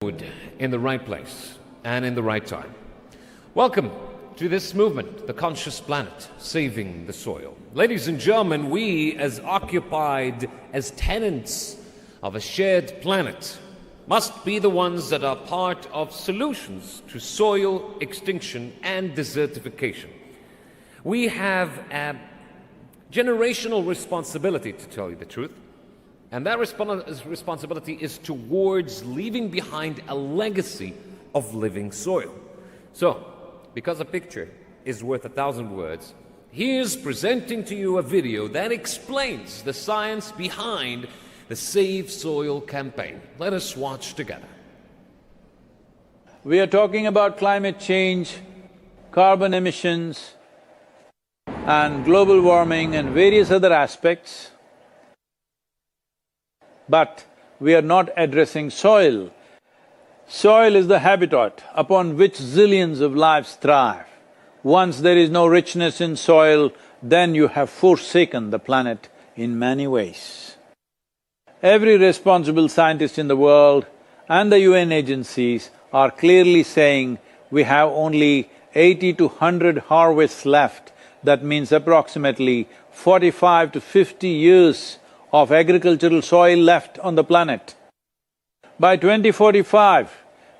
in the right place and in the right time. Welcome to this movement, The Conscious Planet, Saving the Soil. Ladies and gentlemen, we as occupied as tenants of a shared planet must be the ones that are part of solutions to soil extinction and desertification. We have a generational responsibility, to tell you the truth, and that responsibility is towards leaving behind a legacy of living soil. So, because a picture is worth 1,000 words, here's presenting to you a video that explains the science behind the Save Soil campaign. Let us watch together. We are talking about climate change, carbon emissions, and global warming and various other aspects, but we are not addressing soil. Soil is the habitat upon which zillions of lives thrive. Once there is no richness in soil, then you have forsaken the planet in many ways. Every responsible scientist in the world and the UN agencies are clearly saying we have only 80 to 100 harvests left. That means approximately 45 to 50 years of agricultural soil left on the planet. By 2045,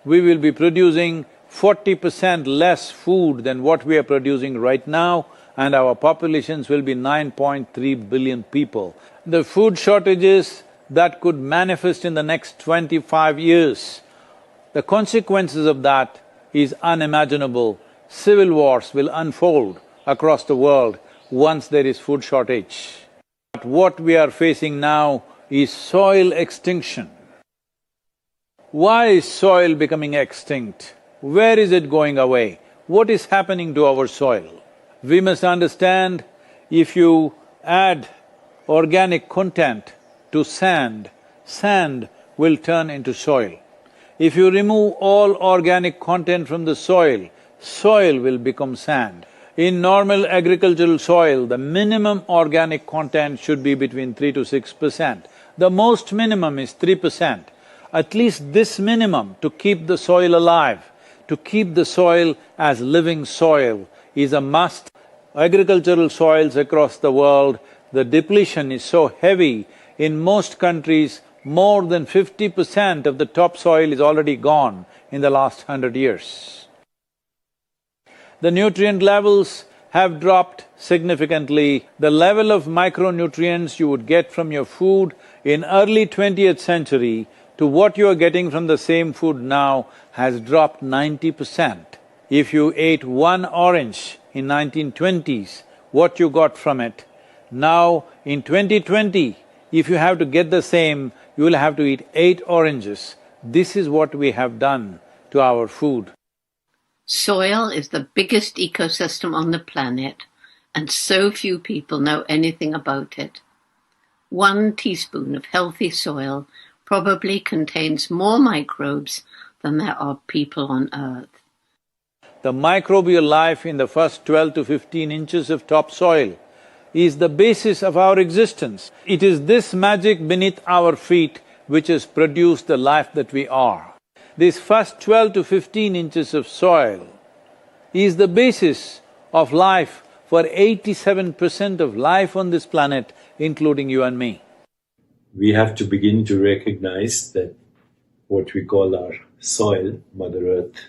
we will be producing 40% less food than what we are producing right now, and our populations will be 9.3 billion people. The food shortages that could manifest in the next 25 years, the consequences of that is unimaginable. Civil wars will unfold across the world once there is food shortage. But what we are facing now is soil extinction. Why is soil becoming extinct? Where is it going away? What is happening to our soil? We must understand, if you add organic content to sand, sand will turn into soil. If you remove all organic content from the soil, soil will become sand. In normal agricultural soil, the minimum organic content should be between 3 to 6%. The most minimum is 3%. At least this minimum to keep the soil alive, to keep the soil as living soil is a must. Agricultural soils across the world, the depletion is so heavy, in most countries, more than 50% of the topsoil is already gone in the last 100 years. The nutrient levels have dropped significantly. The level of micronutrients you would get from your food in early 20th century to what you are getting from the same food now has dropped 90%. If you ate one orange in 1920s, what you got from it, now in 2020, if you have to get the same, you will have to eat 8 oranges. This is what we have done to our food. Soil is the biggest ecosystem on the planet, and so few people know anything about it. 1 teaspoon of healthy soil probably contains more microbes than there are people on Earth. The microbial life in the first 12 to 15 inches of topsoil is the basis of our existence. It is this magic beneath our feet which has produced the life that we are. This first 12 to 15 inches of soil is the basis of life for 87% of life on this planet, including you and me. We have to begin to recognize that what we call our soil, Mother Earth,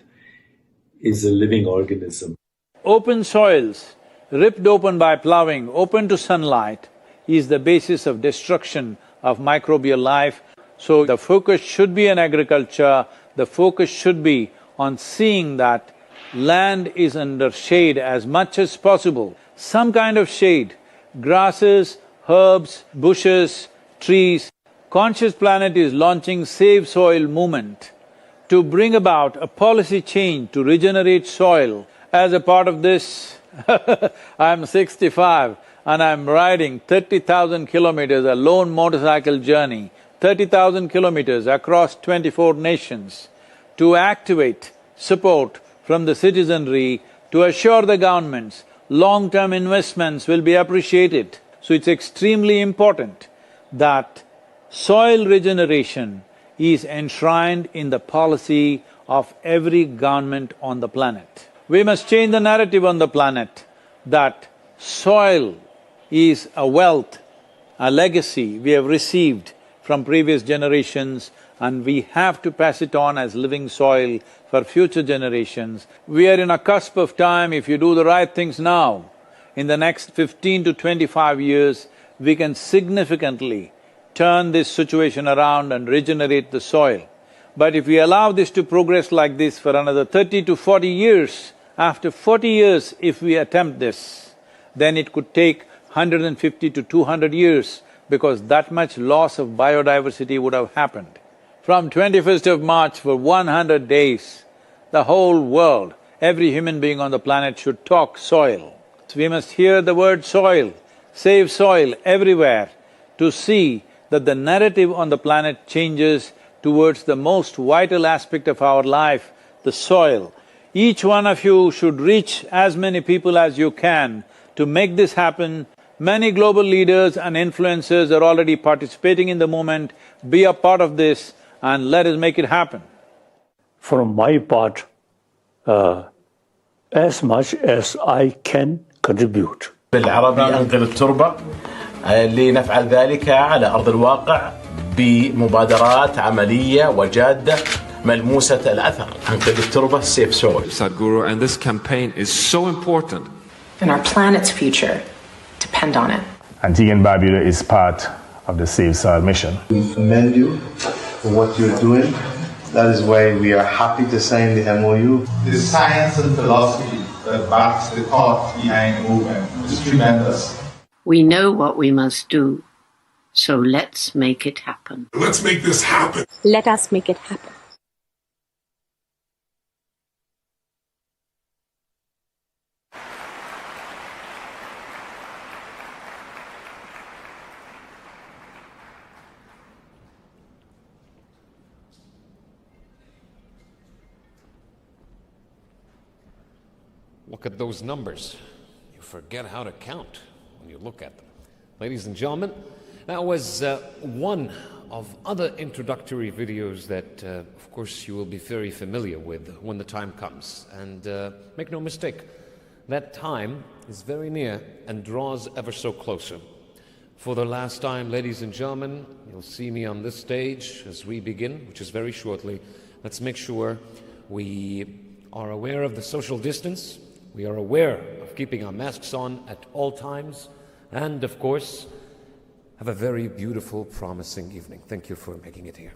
is a living organism. Open soils, ripped open by ploughing, open to sunlight, is the basis of destruction of microbial life. So the focus should be on agriculture, the focus should be on seeing that land is under shade as much as possible. Some kind of shade, grasses, herbs, bushes, trees. Conscious Planet is launching Save Soil movement to bring about a policy change to regenerate soil. As a part of this, I'm 65 and I'm riding 30,000 kilometers, a lone motorcycle journey, 30,000 kilometers across 24 nations to activate support from the citizenry to assure the governments long-term investments will be appreciated. So it's extremely important that soil regeneration is enshrined in the policy of every government on the planet. We must change the narrative on the planet that soil is a wealth, a legacy we have received from previous generations, and we have to pass it on as living soil for future generations. We are in a cusp of time. If you do the right things now, in the next 15 to 25 years, we can significantly turn this situation around and regenerate the soil. But if we allow this to progress like this for another 30 to 40 years, after 40 years if we attempt this, then it could take 150 to 200 years, because that much loss of biodiversity would have happened. From 21st of March for 100 days, the whole world, every human being on the planet should talk soil. So we must hear the word soil, save soil everywhere, to see that the narrative on the planet changes towards the most vital aspect of our life, the soil. Each one of you should reach as many people as you can to make this happen. Many global leaders and influencers are already participating in the movement. Be a part of this and let us make it happen. From my part, as much as I can contribute. بالعربي أنقذ التربة لنفعل ذلك على أرض الواقع بمبادرات عملية وجادة ملموسة الأثر. أنقذ التربة Save Soil. Sadhguru, and this campaign is so important. And our planet's future depend on it. Antigua and Barbuda is part of the Save Soil mission. We commend you for what you're doing. That is why we are happy to sign the MOU. The science and philosophy that backs the thought behind the movement is tremendous. We know what we must do, so let's make it happen. Let's make this happen. Let us make it happen. Look at those numbers. You forget how to count when you look at them. Ladies and gentlemen, that was one of other introductory videos that, of course, you will be very familiar with when the time comes. And make no mistake, that time is very near and draws ever so closer. For the last time, ladies and gentlemen, you'll see me on this stage as we begin, which is very shortly. Let's make sure we are aware of the social distance. We are aware of keeping our masks on at all times, and of course, have a very beautiful, promising evening. Thank you for making it here.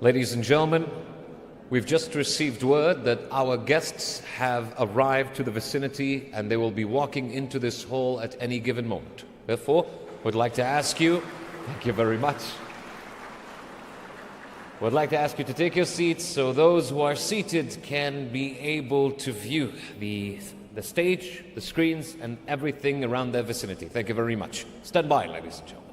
Ladies and gentlemen, we've just received word that our guests have arrived to the vicinity and they will be walking into this hall at any given moment. Therefore, we'd like to ask you, thank you very much. We'd like to ask you to take your seats so those who are seated can be able to view the stage, the screens, and everything around their vicinity. Thank you very much. Stand by, ladies and gentlemen.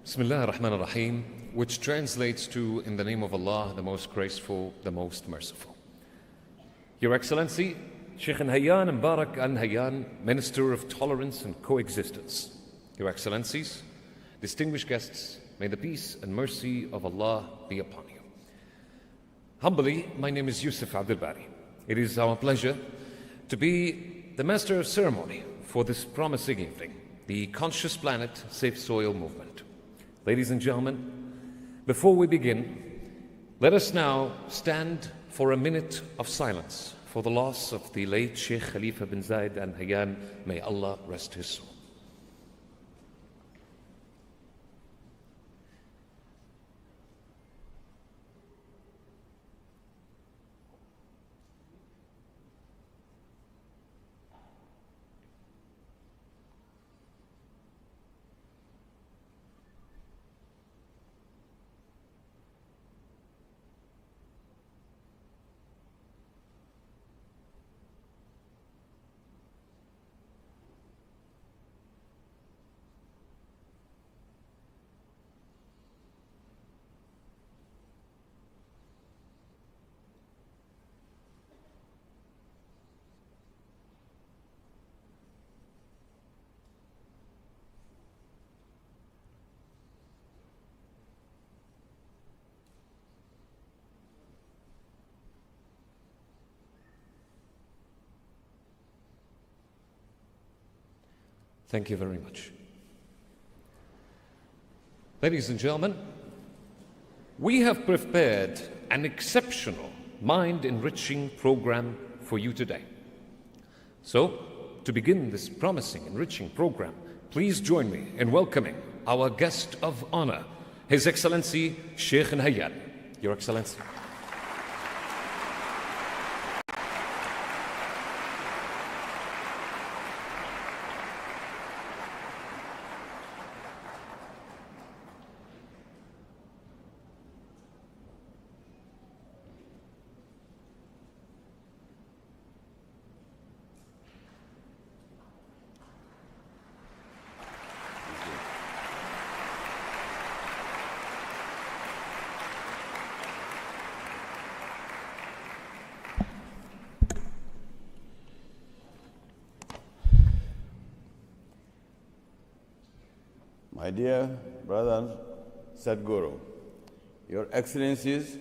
Bismillah ar-Rahman ar-Rahim, which translates to, in the name of Allah, the most graceful, the most merciful. Your Excellency, Sheikh Nahyan Mbarak Al-Nahyan, Minister of Tolerance and Coexistence. Your Excellencies, distinguished guests, may the peace and mercy of Allah be upon you. Humbly, my name is Yusuf Abdul Bari. It is our pleasure to be the Master of Ceremony for this promising evening, the Conscious Planet Safe Soil Movement. Ladies and gentlemen, before we begin, let us now stand for a minute of silence for the loss of the late Sheikh Khalifa bin Zayed Al Nahyan. May Allah rest his soul. Thank you very much. Ladies and gentlemen, we have prepared an exceptional mind-enriching program for you today. So, to begin this promising, enriching program, please join me in welcoming our guest of honor, His Excellency Sheikh Nahyan. Your Excellency. My dear brother Sadhguru, Your Excellencies,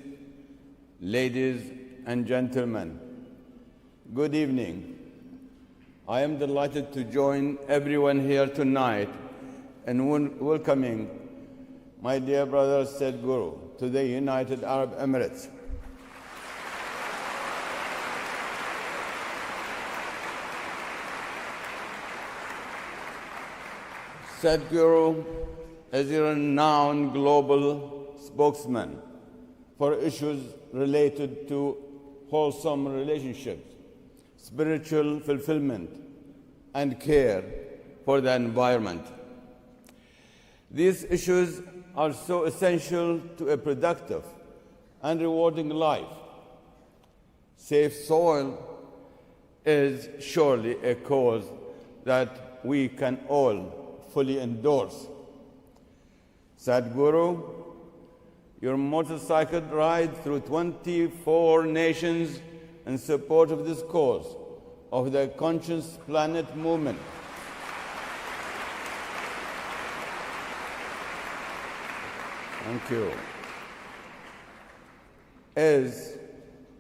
ladies and gentlemen, good evening. I am delighted to join everyone here tonight in welcoming my dear brother Sadhguru to the United Arab Emirates. Sadhguru is a renowned global spokesman for issues related to wholesome relationships, spiritual fulfillment, and care for the environment. These issues are so essential to a productive and rewarding life. Safe soil is surely a cause that we can all fully endorse. Sadhguru, your motorcycle ride through 24 nations in support of this cause of the Conscious Planet movement thank you, is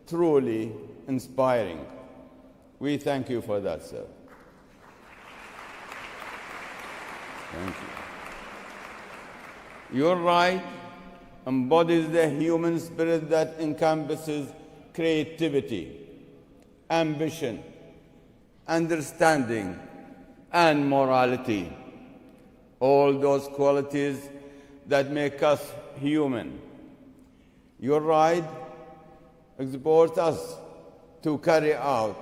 truly inspiring. We thank you for that, sir. Thank you. Your ride embodies the human spirit that encompasses creativity, ambition, understanding, and morality. All those qualities that make us human. Your ride exhorts us to carry out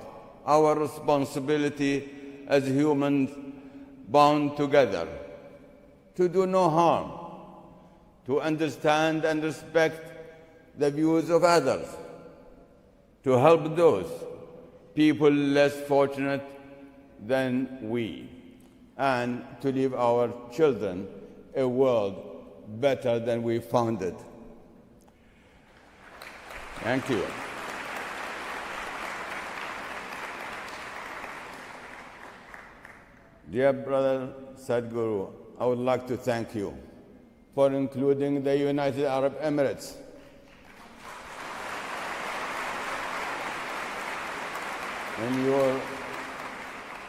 our responsibility as humans bound together, to do no harm, to understand and respect the views of others, to help those people less fortunate than we, and to leave our children a world better than we found it. Thank you. Dear brother Sadhguru, I would like to thank you for including the United Arab Emirates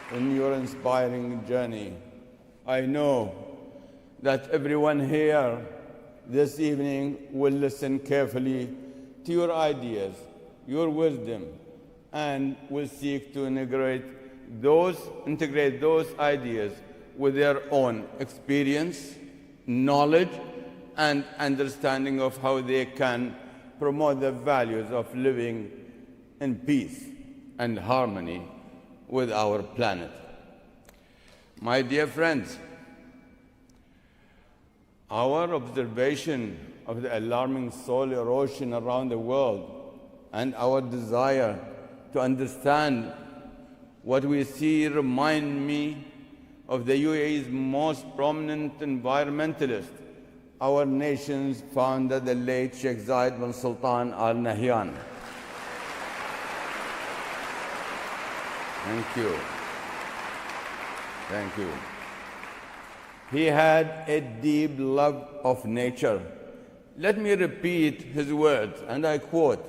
in your inspiring journey. I know that everyone here this evening will listen carefully to your ideas, your wisdom, and will seek to integrate those ideas with their own experience, knowledge, and understanding of how they can promote the values of living in peace and harmony with our planet. My dear friends, our observation of the alarming soil erosion around the world and our desire to understand what we see remind me of the UAE's most prominent environmentalist, our nation's founder, the late Sheikh Zayed bin Sultan Al Nahyan. Thank you. Thank you. He had a deep love of nature. Let me repeat his words, and I quote,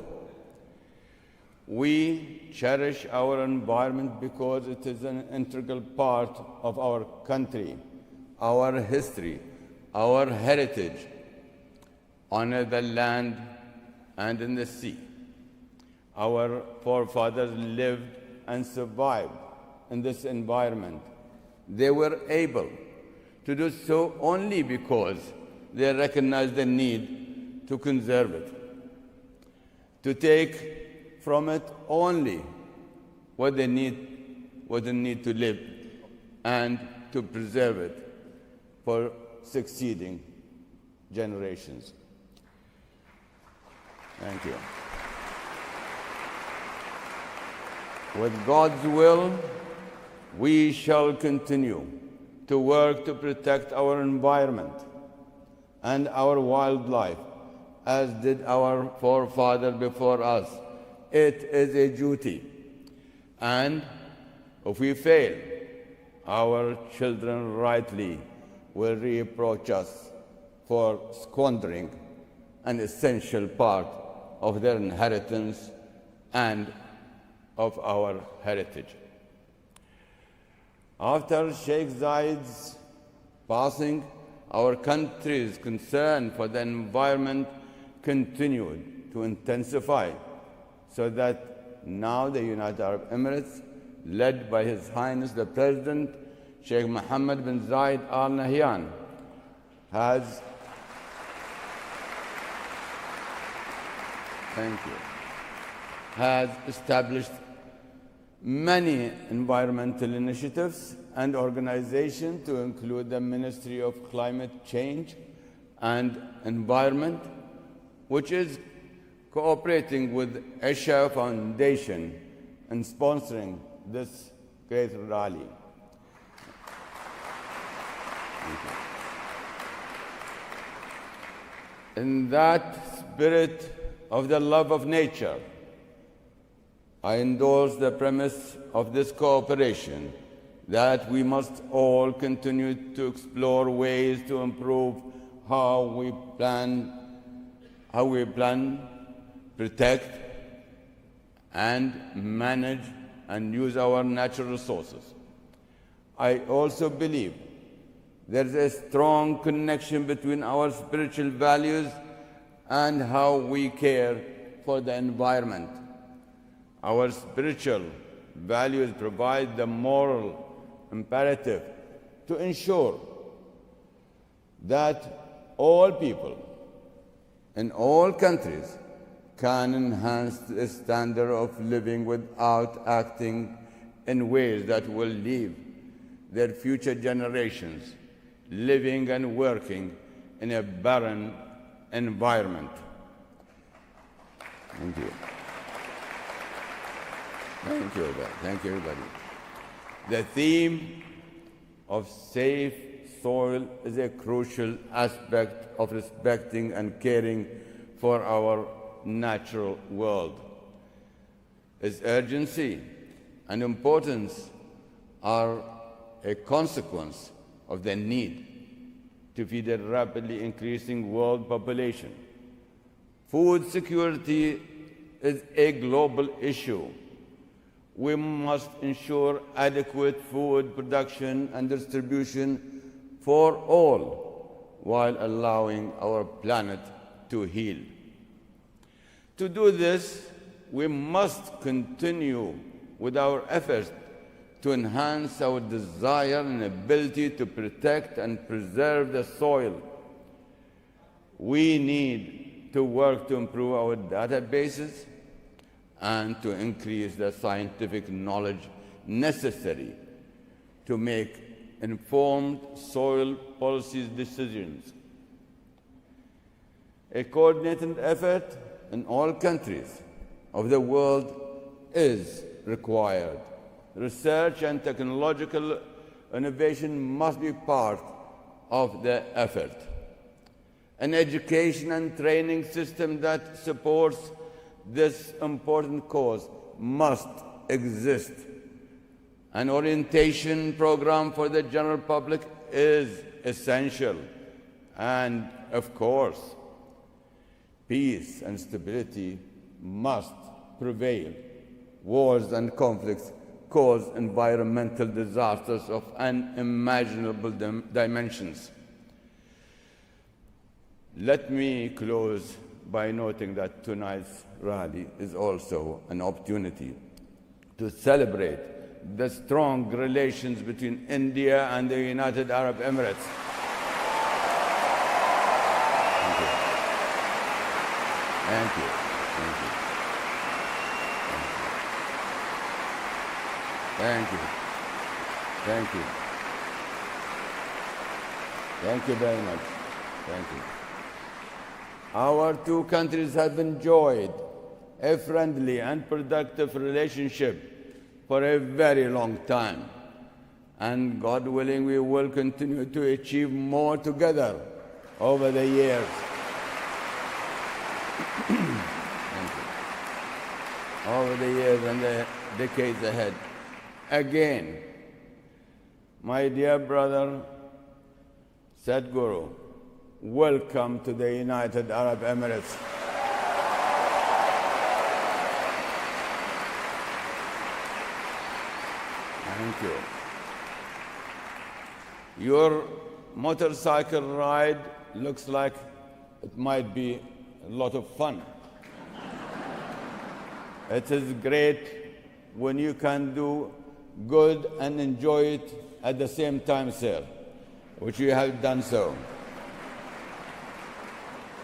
"We cherish our environment because it is an integral part of our country, our history, our heritage. Honor the land and in the sea. Our forefathers lived and survived in this environment. They were able to do so only because they recognized the need to conserve it, to take from it only what they need to live, and to preserve it for succeeding generations." Thank you. With God's will, we shall continue to work to protect our environment and our wildlife, as did our forefathers before us. It is a duty. And if we fail, our children rightly will reproach us for squandering an essential part of their inheritance and of our heritage. After Sheikh Zayed's passing, our country's concern for the environment continued to intensify, so that now the United Arab Emirates, led by His Highness the President, Sheikh Mohammed bin Zayed Al Nahyan, has established many environmental initiatives and organizations, to include the Ministry of Climate Change and Environment, which is cooperating with Asia Foundation in sponsoring this great rally. In that spirit of the love of nature, I endorse the premise of this cooperation, that we must all continue to explore ways to improve how we plan, protect, and manage and use our natural resources. I also believe there is a strong connection between our spiritual values and how we care for the environment. Our spiritual values provide the moral imperative to ensure that all people in all countries can enhance the standard of living without acting in ways that will leave their future generations living and working in a barren environment. Thank you. Thank you, everybody. The theme of safe soil is a crucial aspect of respecting and caring for our natural world. Its urgency and importance are a consequence of the need to feed a rapidly increasing world population. Food security is a global issue. We must ensure adequate food production and distribution for all while allowing our planet to heal. To do this, we must continue with our efforts to enhance our desire and ability to protect and preserve the soil. We need to work to improve our databases and to increase the scientific knowledge necessary to make informed soil policy decisions. A coordinated effort in all countries of the world is required. Research and technological innovation must be part of the effort. An education and training system that supports this important cause must exist. An orientation program for the general public is essential. And of course, peace and stability must prevail. Wars and conflicts cause environmental disasters of unimaginable dimensions. Let me close by noting that tonight's rally is also an opportunity to celebrate the strong relations between India and the United Arab Emirates. Thank you. Thank you. Thank you. Thank you. Thank you very much. Thank you. Our two countries have enjoyed a friendly and productive relationship for a very long time. And God willing, we will continue to achieve more together over the years. Thank you. Over the years and the decades ahead. Again, my dear brother Sadhguru, welcome to the United Arab Emirates. Thank you. Your motorcycle ride looks like it might be a lot of fun. It is great when you can do good and enjoy it at the same time, sir, which you have done so.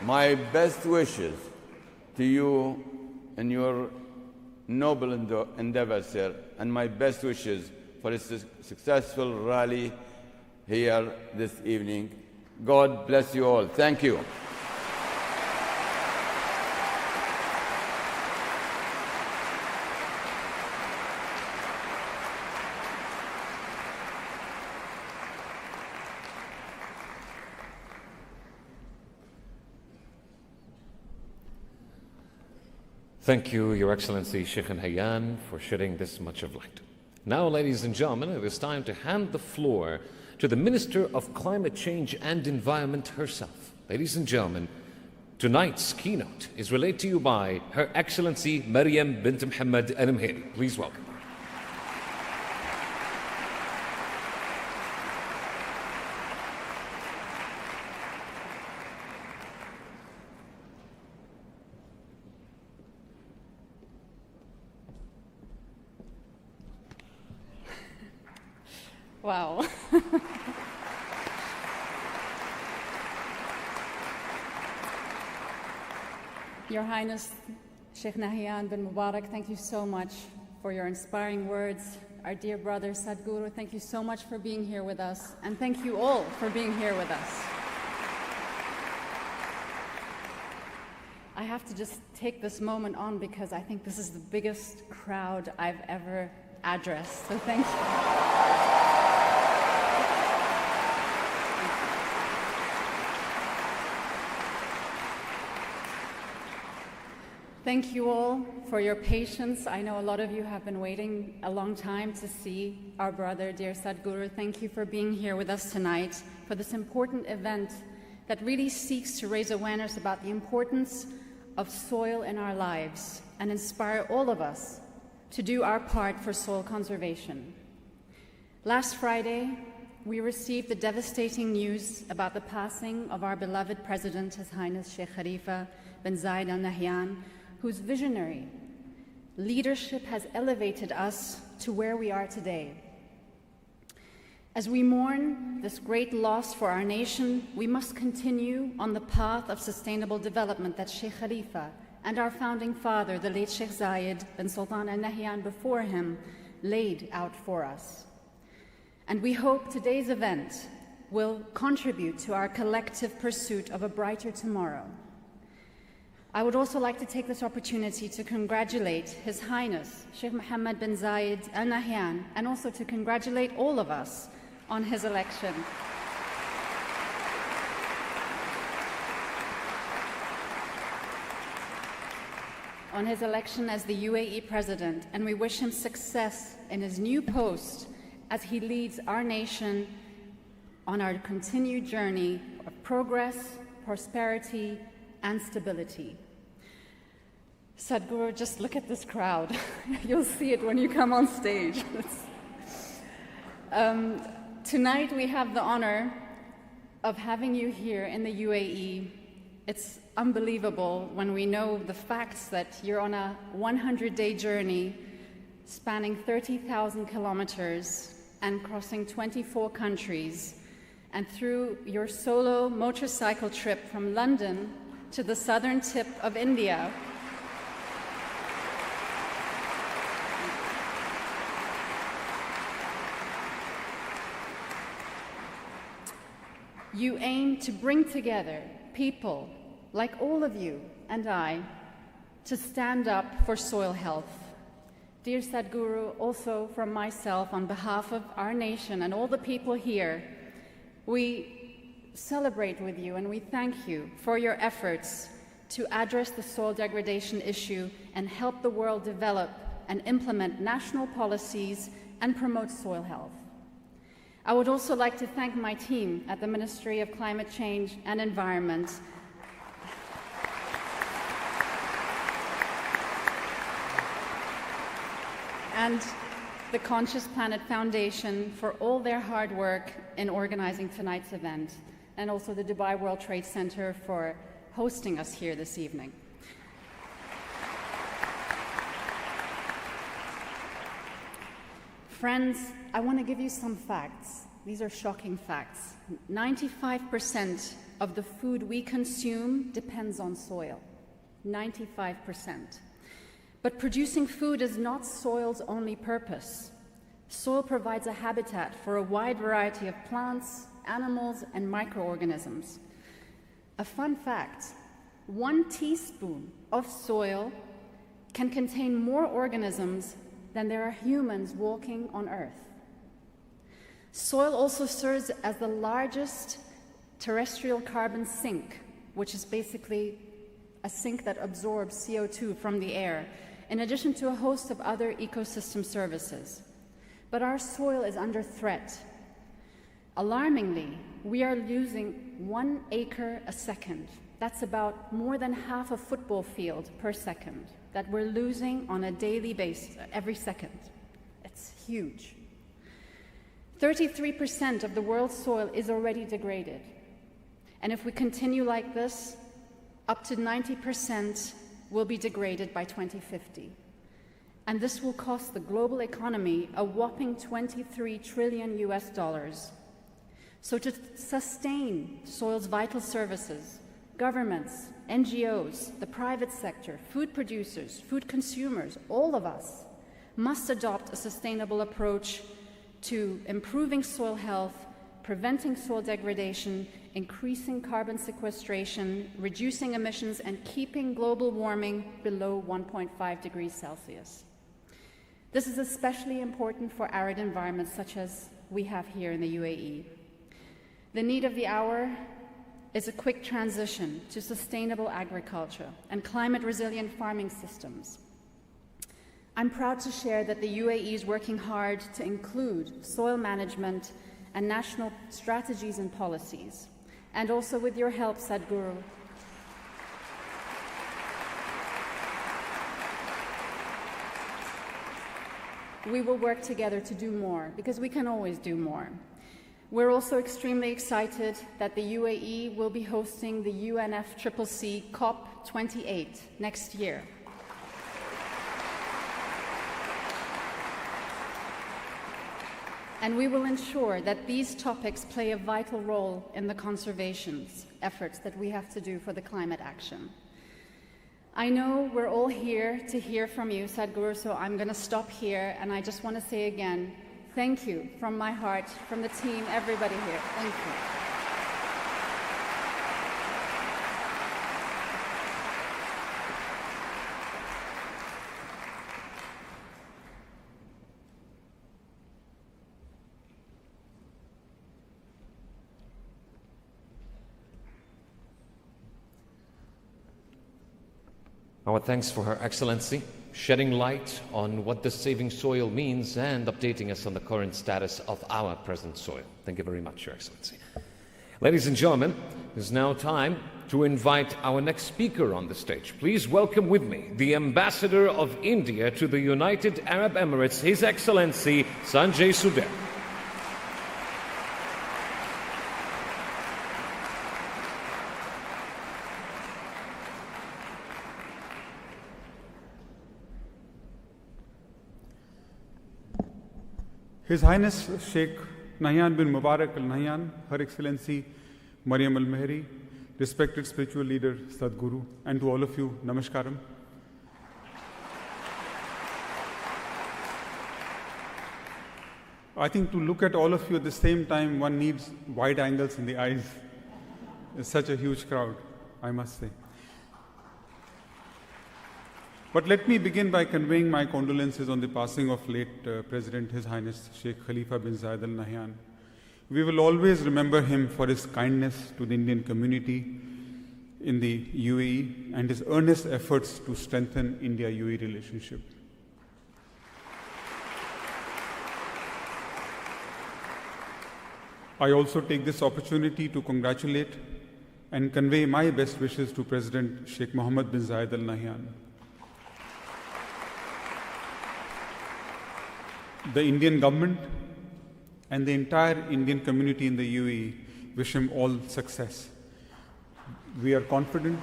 My best wishes to you in your noble endeavor, sir, and my best wishes for a successful rally here this evening. God bless you all. Thank you. Thank you, Your Excellency Sheikh Nahyan, for shedding this much of light. Now, ladies and gentlemen, it is time to hand the floor to the Minister of Climate Change and Environment herself. Ladies and gentlemen, tonight's keynote is relayed to you by Her Excellency Maryam bint Mohammed Al Mheri. Please welcome. Wow. Your Highness, Sheikh Nahyan bin Mubarak, thank you so much for your inspiring words. Our dear brother Sadhguru, thank you so much for being here with us. And thank you all for being here with us. I have to just take this moment on because I think this is the biggest crowd I've ever addressed. So thank you. Thank you all for your patience. I know a lot of you have been waiting a long time to see our brother, dear Sadhguru. Thank you for being here with us tonight for this important event that really seeks to raise awareness about the importance of soil in our lives and inspire all of us to do our part for soil conservation. Last Friday, we received the devastating news about the passing of our beloved President, His Highness Sheikh Khalifa bin Zayed Al Nahyan, whose visionary leadership has elevated us to where we are today. As we mourn this great loss for our nation, we must continue on the path of sustainable development that Sheikh Khalifa and our founding father, the late Sheikh Zayed bin Sultan Al Nahyan before him, laid out for us. And we hope today's event will contribute to our collective pursuit of a brighter tomorrow. I would also like to take this opportunity to congratulate His Highness Sheikh Mohammed bin Zayed Al Nahyan and also to congratulate all of us on his election. On his election as the UAE President, and we wish him success in his new post as he leads our nation on our continued journey of progress, prosperity, and stability. Sadhguru, just look at this crowd. You'll see it when you come on stage. Tonight we have the honor of having you here in the UAE. It's unbelievable when we know the facts that you're on a 100-day journey spanning 30,000 kilometers and crossing 24 countries, and through your solo motorcycle trip from London to the southern tip of India. You aim to bring together people like all of you and I to stand up for soil health. Dear Sadhguru, also from myself, on behalf of our nation and all the people here, we celebrate with you and we thank you for your efforts to address the soil degradation issue and help the world develop and implement national policies and promote soil health. I would also like to thank my team at the Ministry of Climate Change and Environment. And the Conscious Planet Foundation for all their hard work in organizing tonight's event, and also the Dubai World Trade Center for hosting us here this evening. Friends, I want to give you some facts. These are shocking facts. 95% of the food we consume depends on soil. 95%. But producing food is not soil's only purpose. Soil provides a habitat for a wide variety of plants, animals, and microorganisms. A fun fact, 1 teaspoon of soil can contain more organisms than there are humans walking on Earth. Soil also serves as the largest terrestrial carbon sink, which is basically a sink that absorbs CO2 from the air, in addition to a host of other ecosystem services. But our soil is under threat. Alarmingly, we are losing 1 acre a second. That's about more than half a football field per second that we're losing on a daily basis, every second. It's huge. 33% of the world's soil is already degraded. And if we continue like this, up to 90% will be degraded by 2050. And this will cost the global economy a whopping $23 trillion US. So to sustain soil's vital services, governments, NGOs, the private sector, food producers, food consumers, all of us must adopt a sustainable approach to improving soil health, preventing soil degradation, increasing carbon sequestration, reducing emissions, and keeping global warming below 1.5 degrees Celsius. This is especially important for arid environments such as we have here in the UAE. The need of the hour is a quick transition to sustainable agriculture and climate-resilient farming systems. I'm proud to share that the UAE is working hard to include soil management and national strategies and policies. And also with your help, Sadhguru, we will work together to do more, because we can always do more. We're also extremely excited that the UAE will be hosting the UNFCCC COP28 next year. And we will ensure that these topics play a vital role in the conservation efforts that we have to do for the climate action. I know we're all here to hear from you, Sadhguru, so I'm going to stop here, and I just want to say again, thank you from my heart, from the team, everybody here. Thank you. Our thanks for Her Excellency, shedding light on what the saving soil means and updating us on the current status of our present soil. Thank you very much, Your Excellency. Ladies and gentlemen, it is now time to invite our next speaker on the stage. Please welcome with me the Ambassador of India to the United Arab Emirates, His Excellency Sanjay Sudhir. His Highness Sheikh Nahyan bin Mubarak Al Nahyan, Her Excellency Mariam Al Mehri, respected spiritual leader Sadhguru, and to all of you, Namaskaram. I think to look at all of you at the same time, one needs wide angles in the eyes. It's such a huge crowd, I must say. But let me begin by conveying my condolences on the passing of late President, His Highness Sheikh Khalifa bin Zayed Al Nahyan. We will always remember him for his kindness to the Indian community in the UAE and his earnest efforts to strengthen India-UAE relationship. I also take this opportunity to congratulate and convey my best wishes to President Sheikh Mohammed bin Zayed Al Nahyan. The Indian government and the entire Indian community in the UAE wish him all success. We are confident,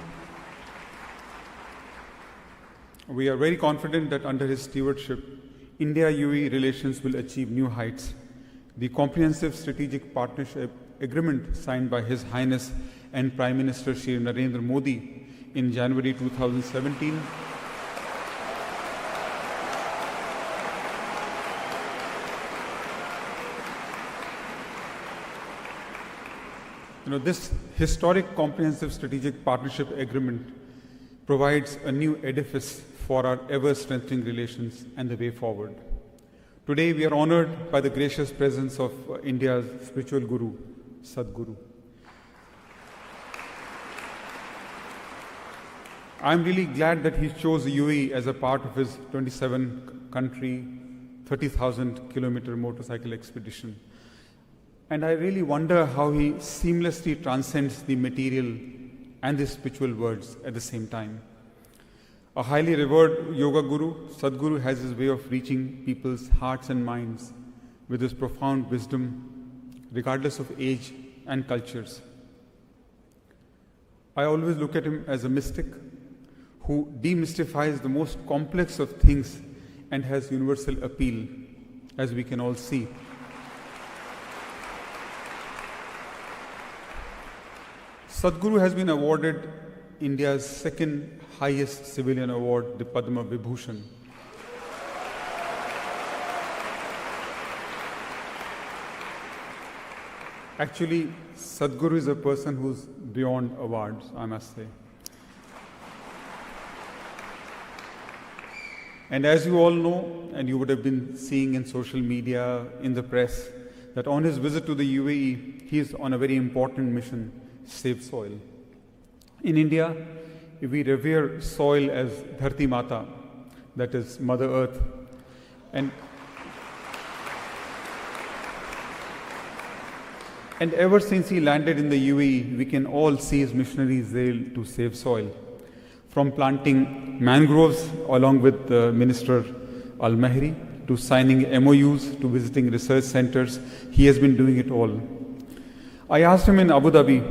we are very confident that under his stewardship, India-UAE relations will achieve new heights. The comprehensive strategic partnership agreement signed by His Highness and Prime Minister Shri Narendra Modi in January 2017 this historic comprehensive strategic partnership agreement provides a new edifice for our ever-strengthening relations and the way forward. Today we are honored by the gracious presence of India's spiritual guru, Sadhguru. I'm really glad that he chose the UAE as a part of his 27-country, 30,000-kilometer motorcycle expedition. And I really wonder how he seamlessly transcends the material and the spiritual worlds at the same time. A highly revered yoga guru, Sadhguru has his way of reaching people's hearts and minds with his profound wisdom, regardless of age and cultures. I always look at him as a mystic who demystifies the most complex of things and has universal appeal, as we can all see. Sadhguru has been awarded India's second highest civilian award, the Padma Vibhushan. Actually, Sadhguru is a person who's beyond awards, I must say. And as you all know, and you would have been seeing in social media, in the press, that on his visit to the UAE, he is on a very important mission, save soil. In India, we revere soil as Dharti Mata, that is Mother Earth. And ever since he landed in the UAE, we can all see his missionary zeal to save soil. From planting mangroves along with Minister Al-Mahri, to signing MOUs, to visiting research centers, he has been doing it all. I asked him in Abu Dhabi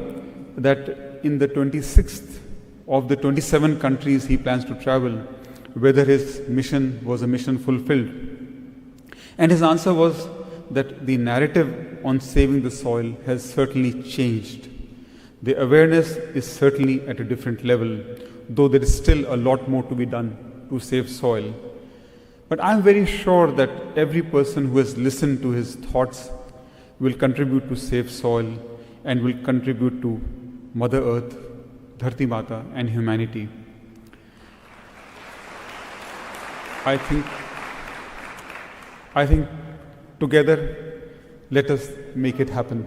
that in the 26th of the 27 countries he plans to travel, whether his mission was a mission fulfilled. And his answer was that the narrative on saving the soil has certainly changed. The awareness is certainly at a different level, though there is still a lot more to be done to save soil. But I'm very sure that every person who has listened to his thoughts will contribute to save soil and will contribute to Mother Earth, Dharti Mata, and humanity. I think together, let us make it happen.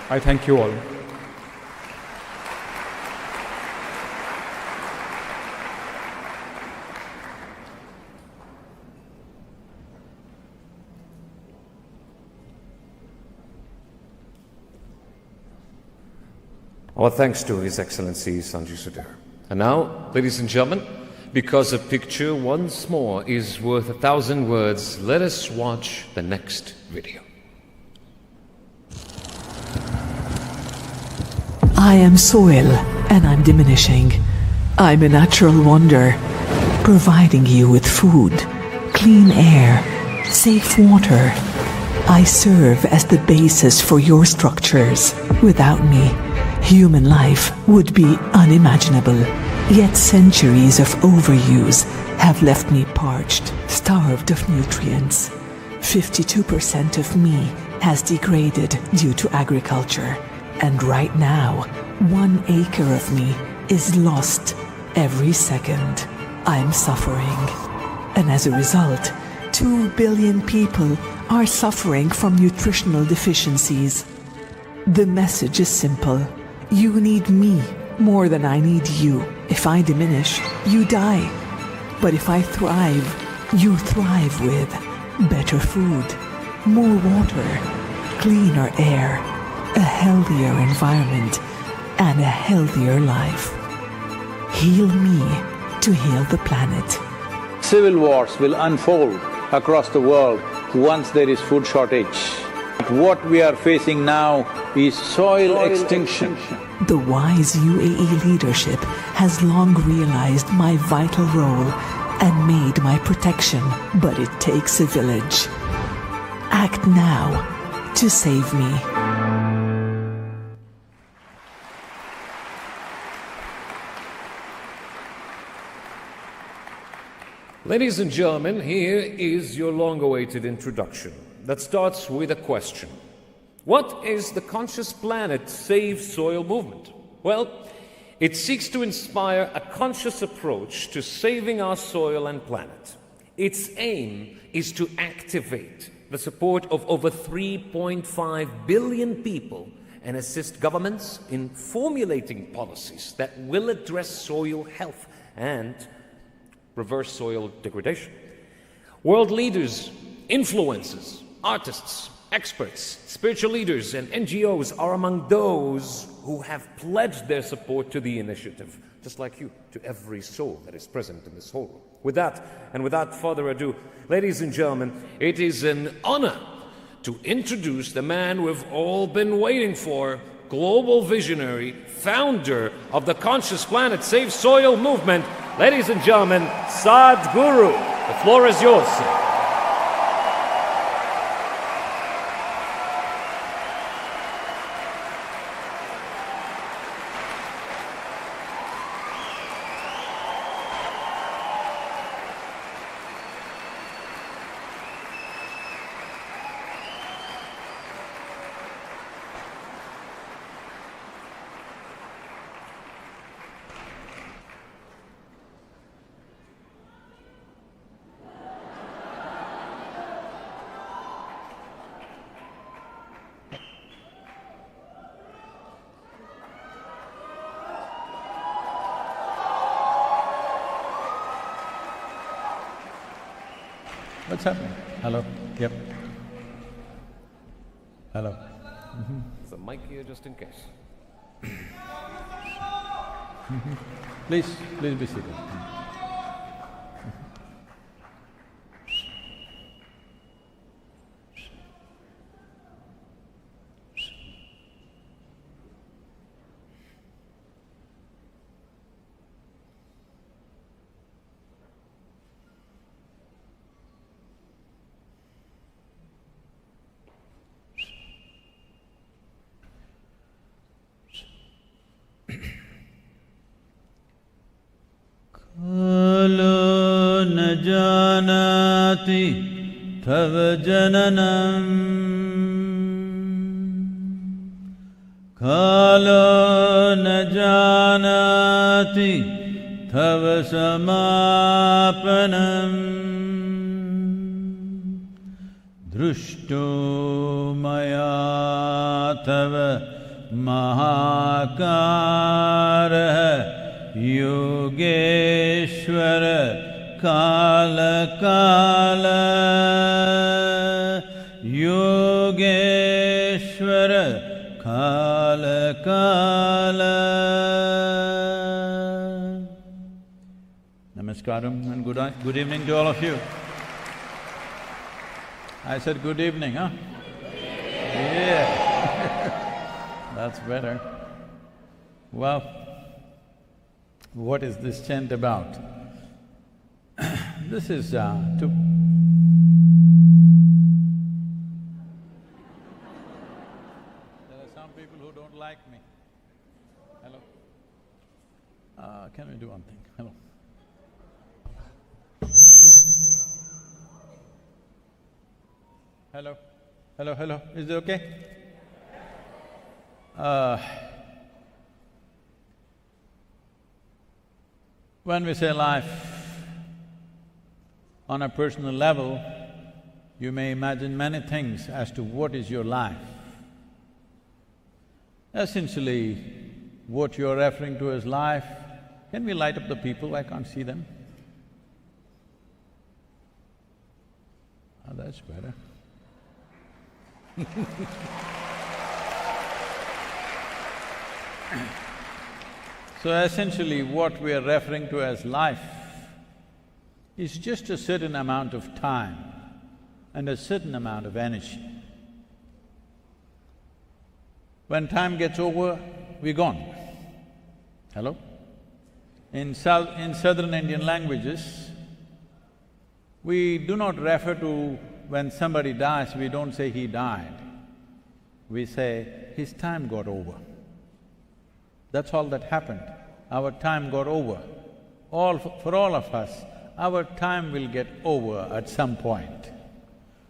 I thank you all. Our thanks to His Excellency Sanjay Sudhir. And now, ladies and gentlemen, because a picture once more is worth 1,000 words, let us watch the next video. I am soil, and I'm diminishing. I'm a natural wonder, providing you with food, clean air, safe water. I serve as the basis for your structures. Without me, human life would be unimaginable. Yet centuries of overuse have left me parched, starved of nutrients. 52% of me has degraded due to agriculture. And right now, 1 acre of me is lost every second. I'm suffering. And as a result, 2 billion people are suffering from nutritional deficiencies. The message is simple. You need me more than I need you. If I diminish, you die. But if I thrive, you thrive with better food, more water, cleaner air, a healthier environment, and a healthier life. Heal me to heal the planet. Civil wars will unfold across the world once there is food shortage. What we are facing now is soil extinction. The wise UAE leadership has long realized my vital role and made my protection, but it takes a village. Act now to save me. Ladies and gentlemen, here is your long-awaited introduction that starts with a question. What is the Conscious Planet Save Soil movement? Well, it seeks to inspire a conscious approach to saving our soil and planet. Its aim is to activate the support of over 3.5 billion people and assist governments in formulating policies that will address soil health and reverse soil degradation. World leaders, influencers, artists, experts, spiritual leaders, and NGOs are among those who have pledged their support to the initiative, just like you, to every soul that is present in this whole room. With that, and without further ado, ladies and gentlemen, it is an honor to introduce the man we've all been waiting for, global visionary, founder of the Conscious Planet Save Soil movement, ladies and gentlemen, Sadhguru. The floor is yours, sir. What's happening? Hello? Yep. Hello? There's a mic here just in case. Please be seated. Kalo न जानति तव जननम् कालो न जानति तव समापनम् दृष्टो मया तव महाकारः योगेश्वर काल काल योगेश्वर काल काल. Namaskaram and good evening to all of you. I said good evening, huh? Yeah. That's better. Well, what is this chant about? This is to… There are some people who don't like me. Hello? Can we do one thing? Hello? Hello? Hello, hello, is it okay? When we say life, on a personal level, you may imagine many things as to what is your life. Essentially, what you're referring to as life, can we light up the people? I can't see them. Oh, that's better. So essentially, what we are referring to as life is just a certain amount of time and a certain amount of energy. When time gets over, we're gone. Hello? In southern Indian languages, we do not refer to when somebody dies, we don't say he died. We say his time got over. That's all that happened. Our time got over. For all of us, our time will get over at some point.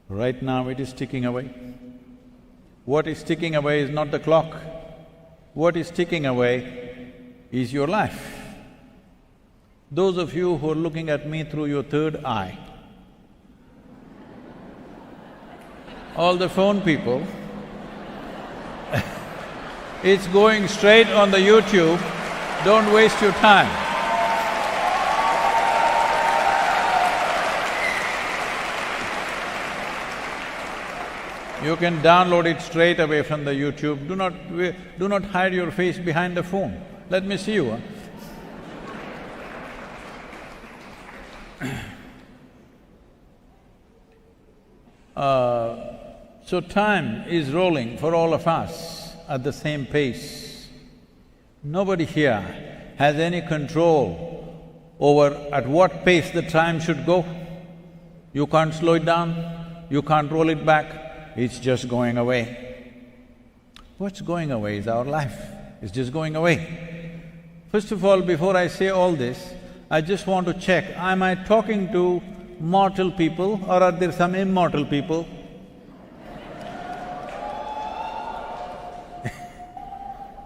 Right now it is ticking away. What is ticking away is not the clock. What is ticking away is your life. Those of you who are looking at me through your third eye, all the phone people, it's going straight on the YouTube, don't waste your time. You can download it straight away from the YouTube. Do not hide your face behind the phone. Let me see you, So time is rolling for all of us at the same pace. Nobody here has any control over at what pace the time should go. You can't slow it down, you can't roll it back, it's just going away. What's going away is our life, it's just going away. First of all, before I say all this, I just want to check, am I talking to mortal people or are there some immortal people?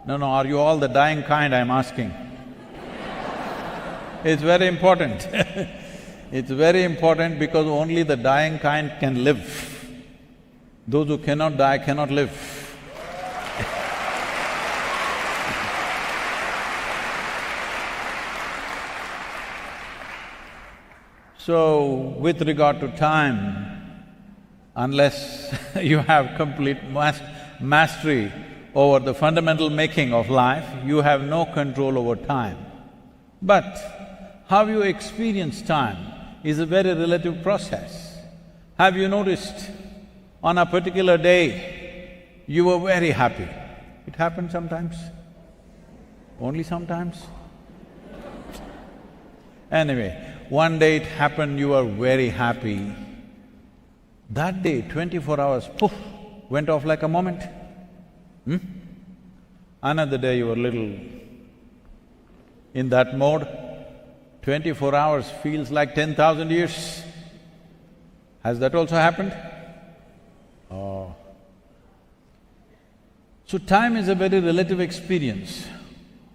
No, are you all the dying kind, I'm asking? It's very important. It's very important because only the dying kind can live. Those who cannot die cannot live. So, with regard to time, unless you have complete mastery over the fundamental making of life, you have no control over time. But how you experience time is a very relative process. Have you noticed, on a particular day, you were very happy? It happens sometimes? Only sometimes? Anyway, one day it happened, you were very happy. That day, 24 hours, poof, went off like a moment. Another day you were little in that mode, 24 hours feels like 10,000 years. Has that also happened? Oh. So time is a very relative experience.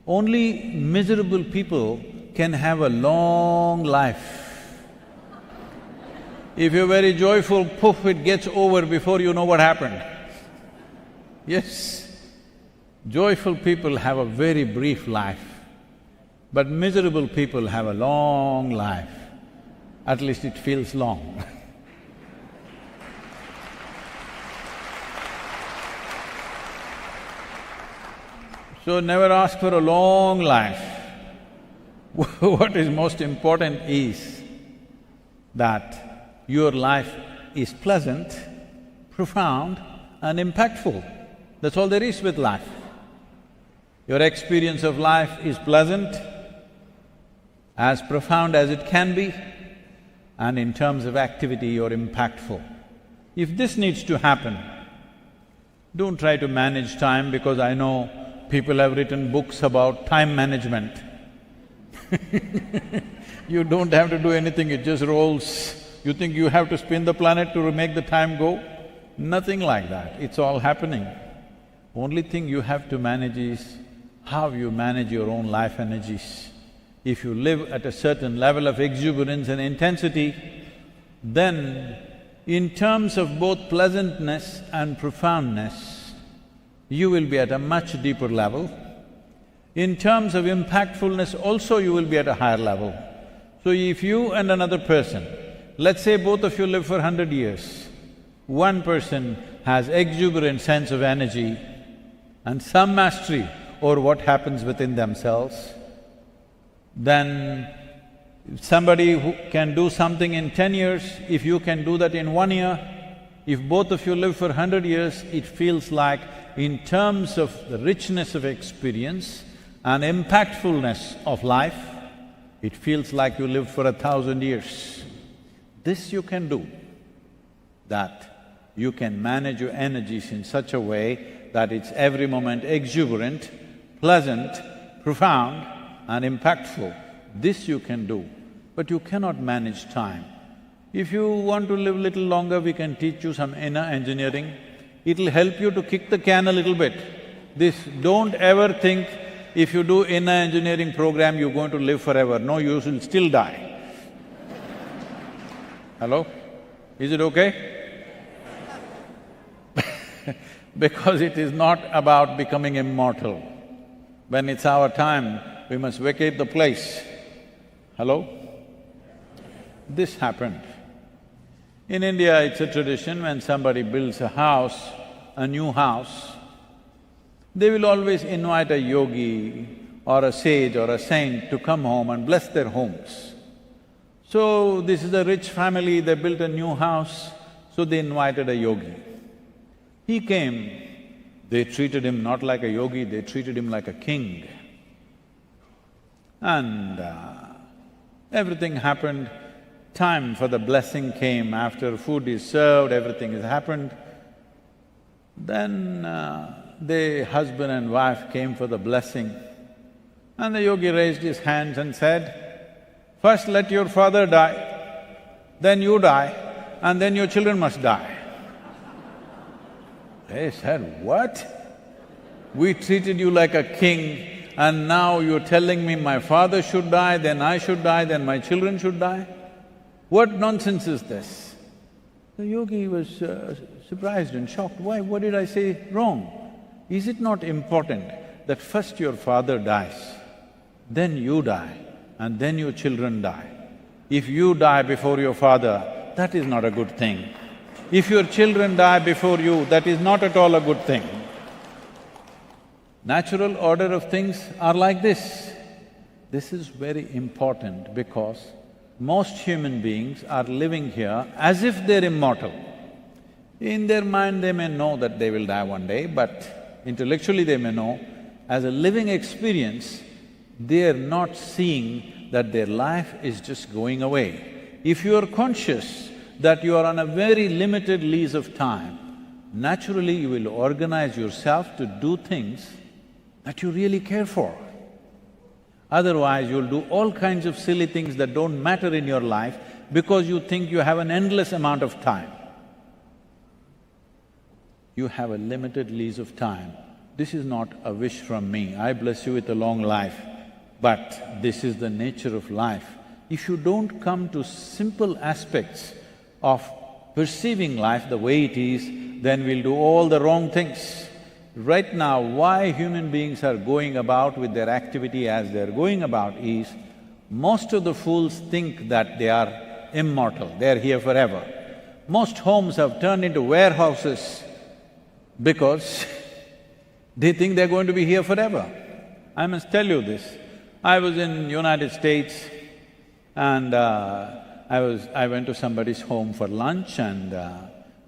Only miserable people can have a long life. If you're very joyful, poof, it gets over before you know what happened. Yes, joyful people have a very brief life, but miserable people have a long life. At least it feels long. So never ask for a long life. What is most important is that your life is pleasant, profound and impactful. That's all there is with life. Your experience of life is pleasant, as profound as it can be, and in terms of activity you're impactful. If this needs to happen, don't try to manage time, because I know people have written books about time management. You don't have to do anything, it just rolls. You think you have to spin the planet to make the time go? Nothing like that, it's all happening. Only thing you have to manage is how you manage your own life energies. If you live at a certain level of exuberance and intensity, then in terms of both pleasantness and profoundness, you will be at a much deeper level. In terms of impactfulness also you will be at a higher level. So if you and another person, let's say both of you live for 100 years, one person has exuberant sense of energy and some mastery over what happens within themselves, then somebody who can do something in 10 years, if you can do that in 1 year, if both of you live for 100 years, it feels like in terms of the richness of experience and impactfulness of life, it feels like you lived for 1,000 years. This you can do, that you can manage your energies in such a way that it's every moment exuberant, pleasant, profound and impactful. This you can do, but you cannot manage time. If you want to live little longer, we can teach you some inner engineering. It'll help you to kick the can a little bit. Don't ever think if you do inner engineering program, you're going to live forever. No, you will still die. Hello? Is it okay? Because it is not about becoming immortal. When it's our time, we must vacate the place. Hello? This happened. In India, it's a tradition when somebody builds a house, a new house, they will always invite a yogi or a sage or a saint to come home and bless their homes. So, this is a rich family, they built a new house, so they invited a yogi. He came, they treated him not like a yogi, they treated him like a king. And everything happened. Time for the blessing came, after food is served, everything has happened. Then the husband and wife came for the blessing, and the yogi raised his hands and said, "First let your father die, then you die, and then your children must die." They said, "What? We treated you like a king, and now you're telling me my father should die, then I should die, then my children should die? What nonsense is this?" The yogi was surprised and shocked. Why? What did I say wrong? Is it not important that first your father dies, then you die, and then your children die? If you die before your father, that is not a good thing. If your children die before you, that is not at all a good thing. Natural order of things are like this. This is very important because most human beings are living here as if they're immortal. In their mind they may know that they will die one day, but intellectually they may know. As a living experience, they are not seeing that their life is just going away. If you are conscious that you are on a very limited lease of time, naturally you will organize yourself to do things that you really care for. Otherwise, you'll do all kinds of silly things that don't matter in your life because you think you have an endless amount of time. You have a limited lease of time. This is not a wish from me, I bless you with a long life, but this is the nature of life. If you don't come to simple aspects of perceiving life the way it is, then we'll do all the wrong things. Right now, why human beings are going about with their activity as they're going about is, most of the fools think that they are immortal, they're here forever. Most homes have turned into warehouses because they think they're going to be here forever. I must tell you this, I was in United States and I went to somebody's home for lunch and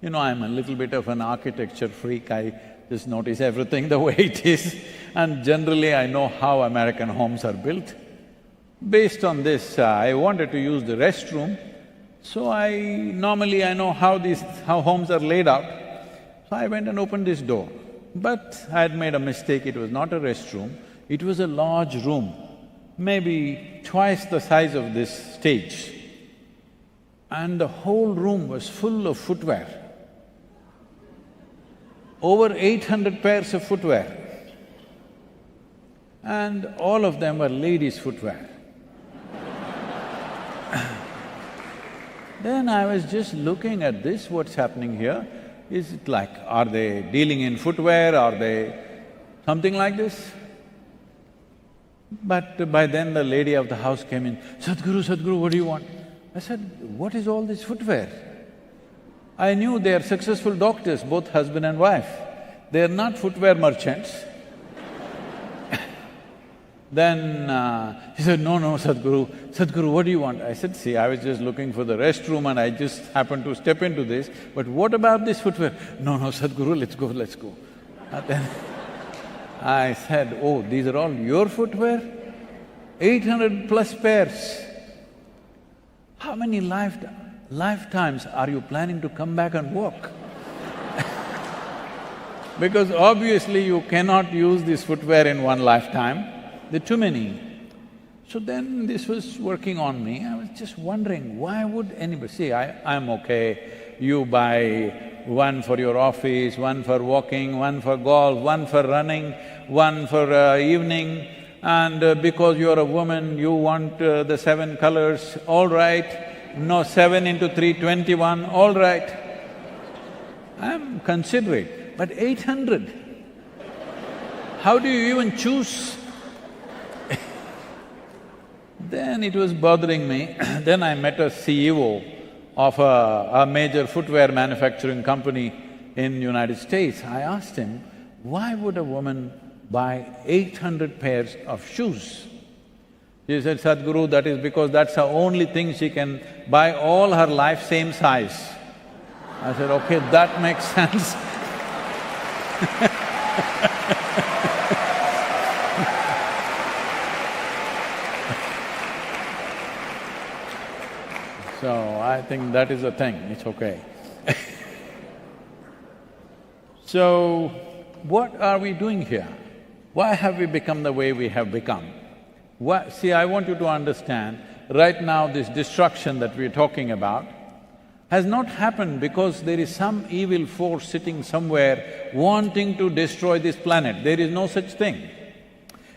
you know, I'm a little bit of an architecture freak, I just notice everything the way it is, and generally I know how American homes are built. Based on this, I wanted to use the restroom, so normally I know how homes are laid out. So I went and opened this door. But I had made a mistake, it was not a restroom, it was a large room, maybe twice the size of this stage. And the whole room was full of footwear. Over 800 pairs of footwear. And all of them were ladies' footwear. Then I was just looking at this, what's happening here? Is it like, are they dealing in footwear, are they something like this? But by then the lady of the house came in, Sadhguru, what do you want? I said, what is all this footwear? I knew they are successful doctors, both husband and wife. They are not footwear merchants. Then he said, no, Sadhguru, what do you want? I said, see, I was just looking for the restroom and I just happened to step into this, but what about this footwear? No, Sadhguru, let's go. And then I said, oh, these are all your footwear? 800 plus pairs. How many lifetimes are you planning to come back and walk? Because obviously you cannot use this footwear in one lifetime, there are too many. So then this was working on me, I was just wondering, why would anybody… See, I'm okay, you buy one for your office, one for walking, one for golf, one for running, one for evening, and because you're a woman, you want the 7 colors, all right. No, 7 into 3, 21, all right. I'm considerate, but 800, how do you even choose? Then it was bothering me. Then I met a CEO of a major footwear manufacturing company in United States. I asked him, why would a woman buy 800 pairs of shoes? He said, Sadhguru, that is because that's the only thing she can buy all her life same size. I said, okay, that makes sense. So, I think that is the thing, it's okay. So, what are we doing here? Why have we become the way we have become? See, I want you to understand, right now this destruction that we're talking about has not happened because there is some evil force sitting somewhere wanting to destroy this planet. There is no such thing.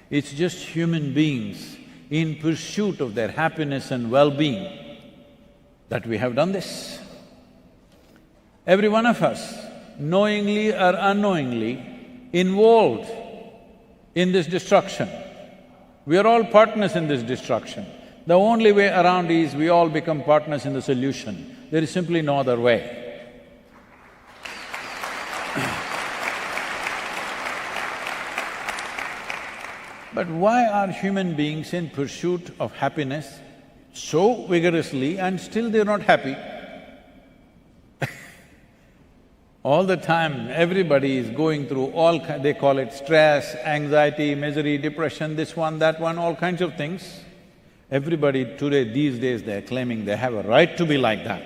It's just human beings in pursuit of their happiness and well-being that we have done this. Every one of us, knowingly or unknowingly, involved in this destruction. We are all partners in this destruction. The only way around is we all become partners in the solution. There is simply no other way. But why are human beings in pursuit of happiness so vigorously and still they're not happy? All the time, everybody is going through they call it stress, anxiety, misery, depression, this one, that one, all kinds of things. Everybody today, these days, they're claiming they have a right to be like that.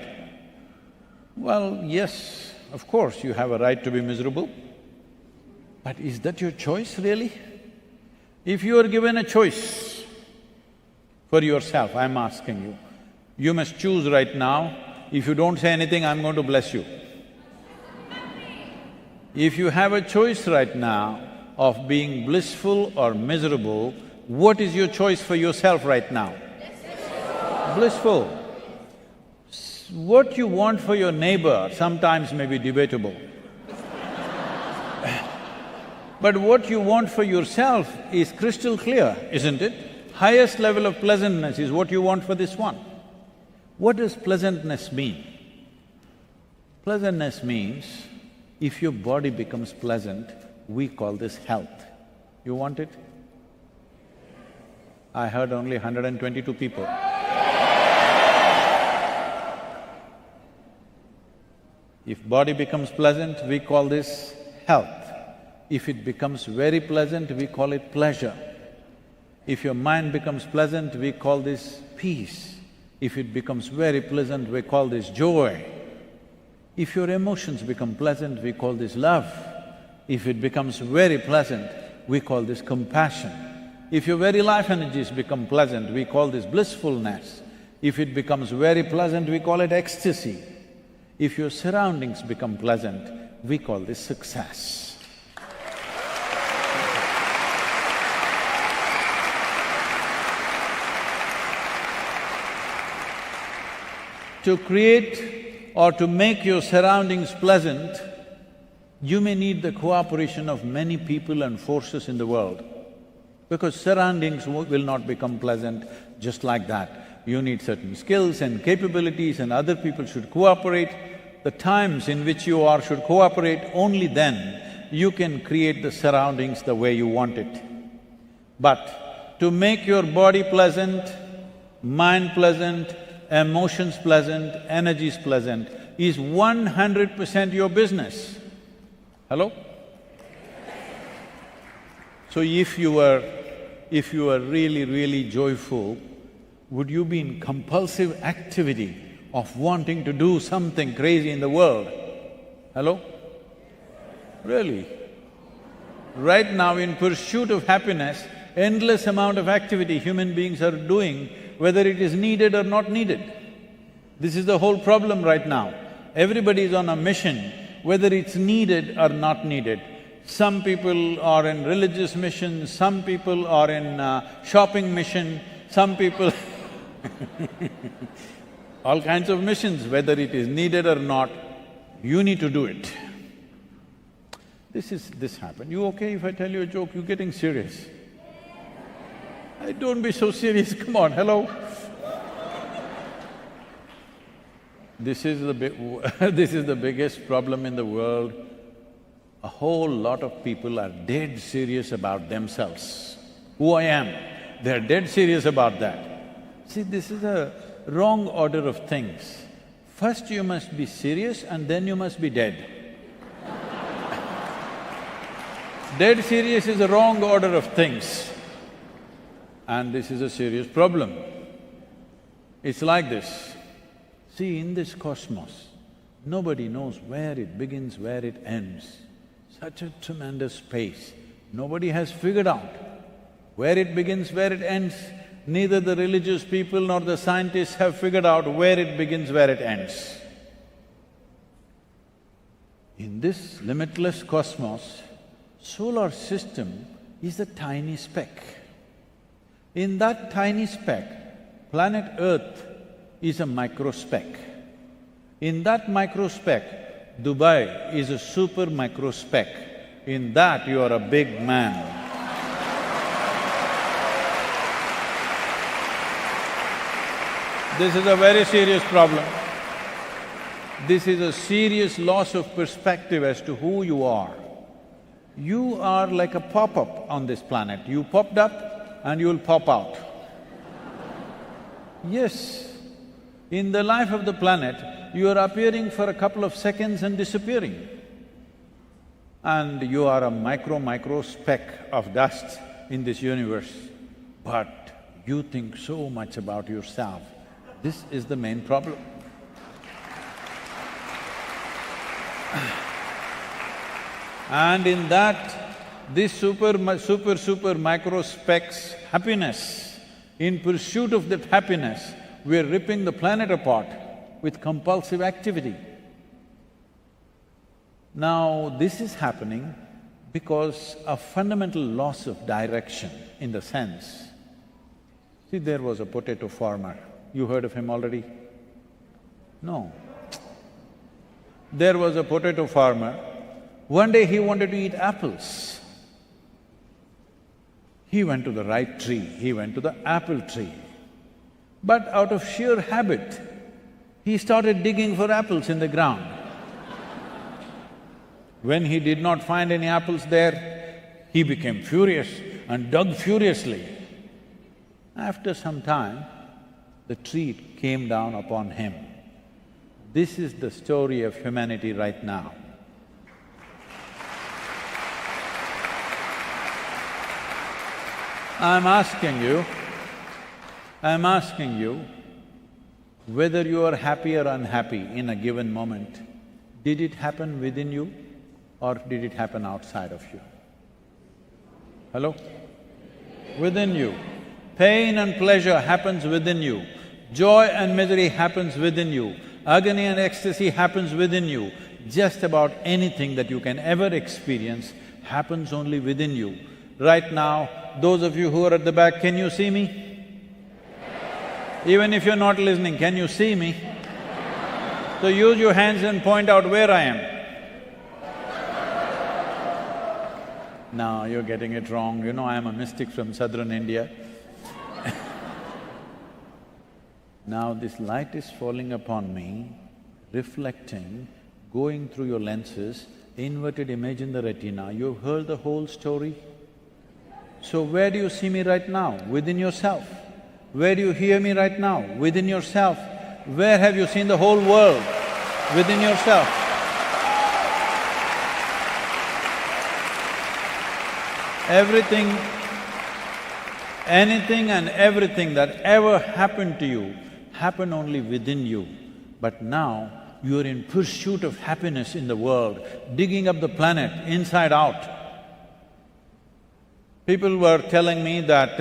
Well, yes, of course you have a right to be miserable, but is that your choice really? If you are given a choice for yourself, I'm asking you, you must choose right now. If you don't say anything, I'm going to bless you. If you have a choice right now of being blissful or miserable, what is your choice for yourself right now? Blissful. What you want for your neighbor sometimes may be debatable. But what you want for yourself is crystal clear, isn't it? Highest level of pleasantness is what you want for this one. What does pleasantness mean? Pleasantness means, if your body becomes pleasant, we call this health. You want it? I heard only 122 people. If body becomes pleasant, we call this health. If it becomes very pleasant, we call it pleasure. If your mind becomes pleasant, we call this peace. If it becomes very pleasant, we call this joy. If your emotions become pleasant, we call this love. If it becomes very pleasant, we call this compassion. If your very life energies become pleasant, we call this blissfulness. If it becomes very pleasant, we call it ecstasy. If your surroundings become pleasant, we call this success. To create or to make your surroundings pleasant, you may need the cooperation of many people and forces in the world, because surroundings will not become pleasant just like that. You need certain skills and capabilities and other people should cooperate. The times in which you are should cooperate, only then you can create the surroundings the way you want it. But to make your body pleasant, mind pleasant, emotions pleasant, energies pleasant is 100% your business. Hello? So if you were really, really joyful, would you be in compulsive activity of wanting to do something crazy in the world? Hello? Really? Right now, in pursuit of happiness, endless amount of activity human beings are doing, whether it is needed or not needed. This is the whole problem right now. Everybody is on a mission, whether it's needed or not needed. Some people are in religious mission, some people are in shopping mission, some people all kinds of missions, whether it is needed or not, you need to do it. This happened. You okay if I tell you a joke? You're getting serious. Don't be so serious, come on, hello? This is the biggest problem in the world. A whole lot of people are dead serious about themselves. Who I am, they're dead serious about that. See, this is a wrong order of things. First you must be serious and then you must be dead. Dead serious is a wrong order of things. And this is a serious problem. It's like this. See, in this cosmos, nobody knows where it begins, where it ends. Such a tremendous space. Nobody has figured out where it begins, where it ends. Neither the religious people nor the scientists have figured out where it begins, where it ends. In this limitless cosmos, solar system is a tiny speck. In that tiny speck, planet Earth is a microspeck. In that microspeck, Dubai is a super microspeck. In that, you are a big man. This is a very serious problem. This is a serious loss of perspective as to who you are. You are like a pop-up on this planet. You popped up and you'll pop out. Yes, in the life of the planet, you are appearing for a couple of seconds and disappearing. And you are a micro speck of dust in this universe, but you think so much about yourself. This is the main problem. And in that, this super micro specks happiness, in pursuit of that happiness, we're ripping the planet apart with compulsive activity. Now, this is happening because of fundamental loss of direction in the sense. See, there was a potato farmer. You heard of him already? No. There was a potato farmer. One day he wanted to eat apples. He went to the right tree, he went to the apple tree. But out of sheer habit, he started digging for apples in the ground. When he did not find any apples there, he became furious and dug furiously. After some time, the tree came down upon him. This is the story of humanity right now. I'm asking you, whether you are happy or unhappy in a given moment, did it happen within you or did it happen outside of you? Hello? Within you. Pain and pleasure happens within you. Joy and misery happens within you. Agony and ecstasy happens within you. Just about anything that you can ever experience happens only within you. Right now, those of you who are at the back, can you see me? Even if you're not listening, can you see me? So use your hands and point out where I am. Now you're getting it wrong, you know I am a mystic from southern India. Now this light is falling upon me, reflecting, going through your lenses, inverted image in the retina. You've heard the whole story? So where do you see me right now? Within yourself. Where do you hear me right now? Within yourself. Where have you seen the whole world? Within yourself. Everything, anything and everything that ever happened to you happened only within you. But now, you're in pursuit of happiness in the world, digging up the planet inside out. People were telling me that,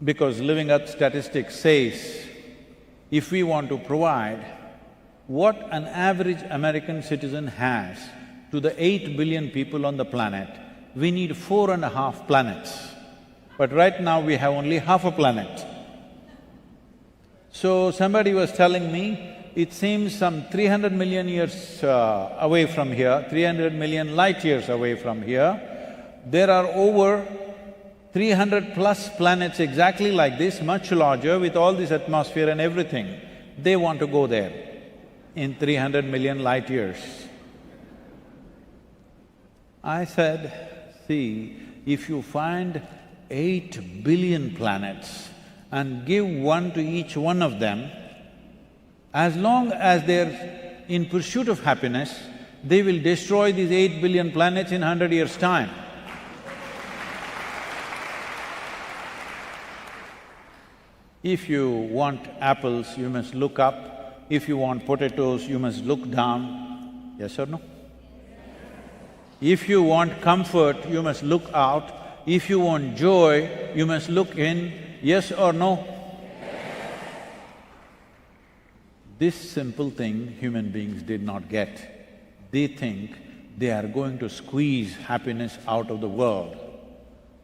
because Living Earth Statistics says, if we want to provide what an average American citizen has to the 8 billion people on the planet, we need 4.5 planets. But right now we have only half a planet. So somebody was telling me, it seems some 300 million years away from here, 300 million light years away from here, there are over 300 plus planets exactly like this, much larger, with all this atmosphere and everything. They want to go there in 300 million light years. I said, see, if you find 8 billion planets and give one to each one of them, as long as they're in pursuit of happiness, they will destroy these 8 billion planets in 100 years' time. If you want apples, you must look up. If you want potatoes, you must look down. Yes or no? If you want comfort, you must look out. If you want joy, you must look in. Yes or no? This simple thing human beings did not get. They think they are going to squeeze happiness out of the world.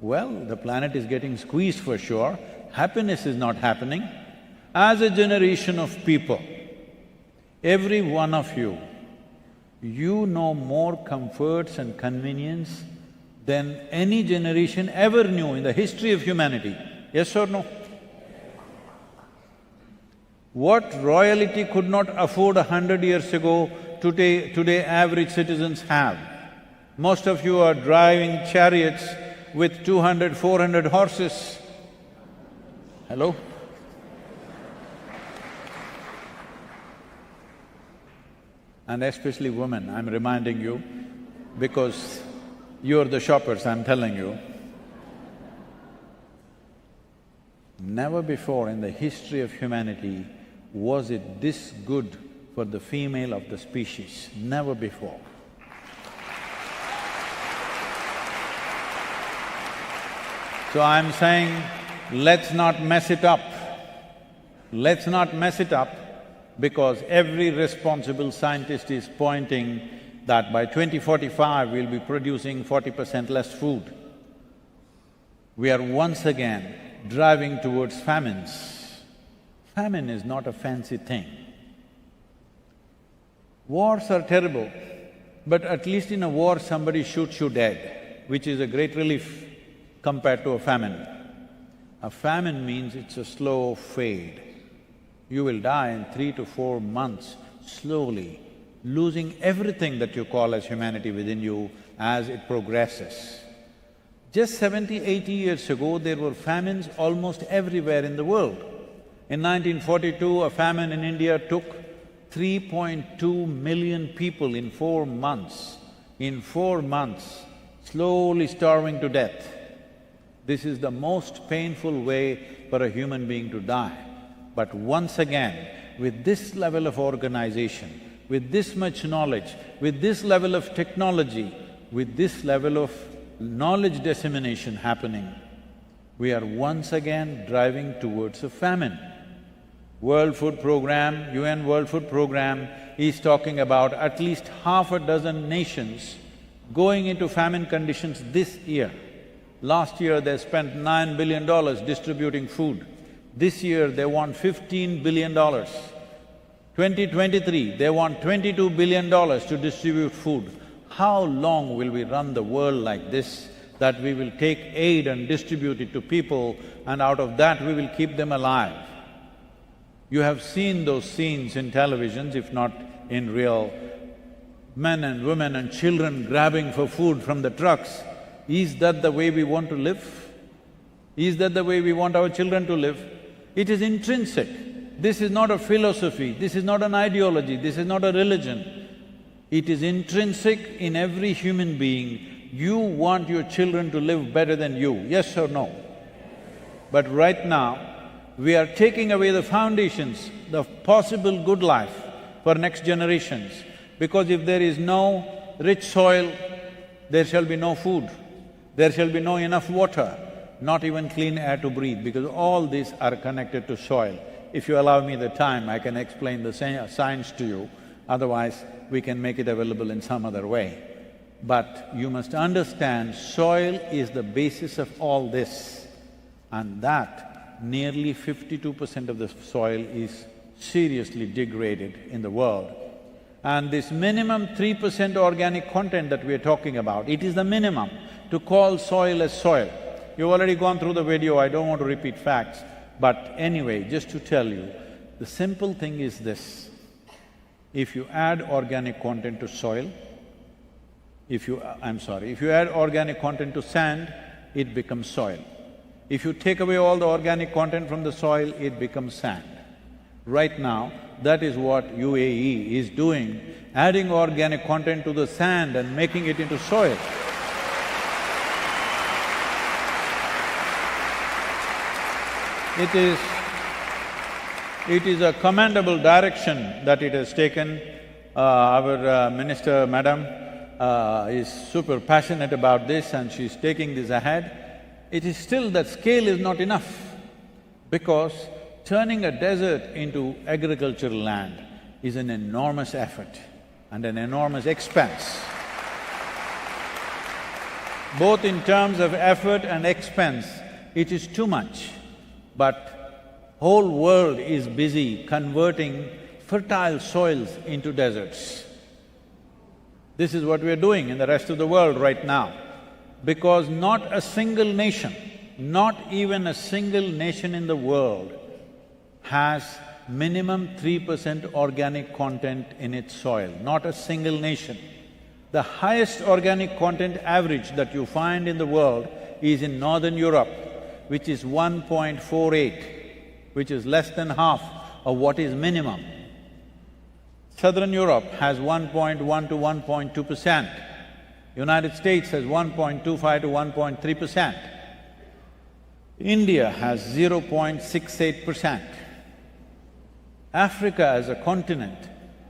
Well, the planet is getting squeezed for sure. Happiness is not happening. As a generation of people, every one of you, you know more comforts and convenience than any generation ever knew in the history of humanity. Yes or no? What royalty could not afford 100 years ago, today average citizens have. Most of you are driving chariots with 200, 400 horses. Hello? And especially women, I'm reminding you, because you're the shoppers, I'm telling you. Never before in the history of humanity was it this good for the female of the species, never before. So I'm saying, let's not mess it up. Let's not mess it up, because every responsible scientist is pointing that by 2045 we'll be producing 40% less food. We are once again driving towards famines. Famine is not a fancy thing. Wars are terrible, but at least in a war somebody shoots you dead, which is a great relief compared to a famine. A famine means it's a slow fade. You will die in 3 to 4 months, slowly, losing everything that you call as humanity within you as it progresses. Just 70, 80 years ago, there were famines almost everywhere in the world. In 1942, a famine in India took 3.2 million people in 4 months. In 4 months, slowly starving to death. This is the most painful way for a human being to die. But once again, with this level of organization, with this much knowledge, with this level of technology, with this level of knowledge dissemination happening, we are once again driving towards a famine. World Food Programme, UN World Food Programme is talking about at least half a dozen nations going into famine conditions this year. Last year they spent $9 billion distributing food. This year they want $15 billion. 2023, they want $22 billion to distribute food. How long will we run the world like this, that we will take aid and distribute it to people and out of that we will keep them alive? You have seen those scenes in televisions, if not in real, men and women and children grabbing for food from the trucks. Is that the way we want to live? Is that the way we want our children to live? It is intrinsic. This is not a philosophy, this is not an ideology, this is not a religion. It is intrinsic in every human being. You want your children to live better than you, yes or no? But right now, we are taking away the foundations, the possible good life for next generations, because if there is no rich soil, there shall be no food, there shall be no enough water, not even clean air to breathe, because all these are connected to soil. If you allow me the time, I can explain the science to you, otherwise we can make it available in some other way. But you must understand, soil is the basis of all this, and that nearly 52% of the soil is seriously degraded in the world. And this minimum 3% organic content that we are talking about, it is the minimum to call soil as soil. You've already gone through the video, I don't want to repeat facts, but anyway, just to tell you, the simple thing is this: if you add organic content to soil, if you add organic content to sand, it becomes soil. If you take away all the organic content from the soil, it becomes sand. Right now, that is what UAE is doing, adding organic content to the sand and making it into soil. It is a commendable direction that it has taken. Our Minister, Madam, is super passionate about this and she's taking this ahead. It is still that scale is not enough, because turning a desert into agricultural land is an enormous effort and an enormous expense. Both in terms of effort and expense, it is too much. But whole world is busy converting fertile soils into deserts. This is what we are doing in the rest of the world right now. Because not a single nation, not even a single nation in the world has minimum 3% organic content in its soil, not a single nation. The highest organic content average that you find in the world is in Northern Europe, which is 1.48, which is less than half of what is minimum. Southern Europe has 1.1 to 1.2%. United States has 1.25 to 1.3%. India has 0.68%. Africa as a continent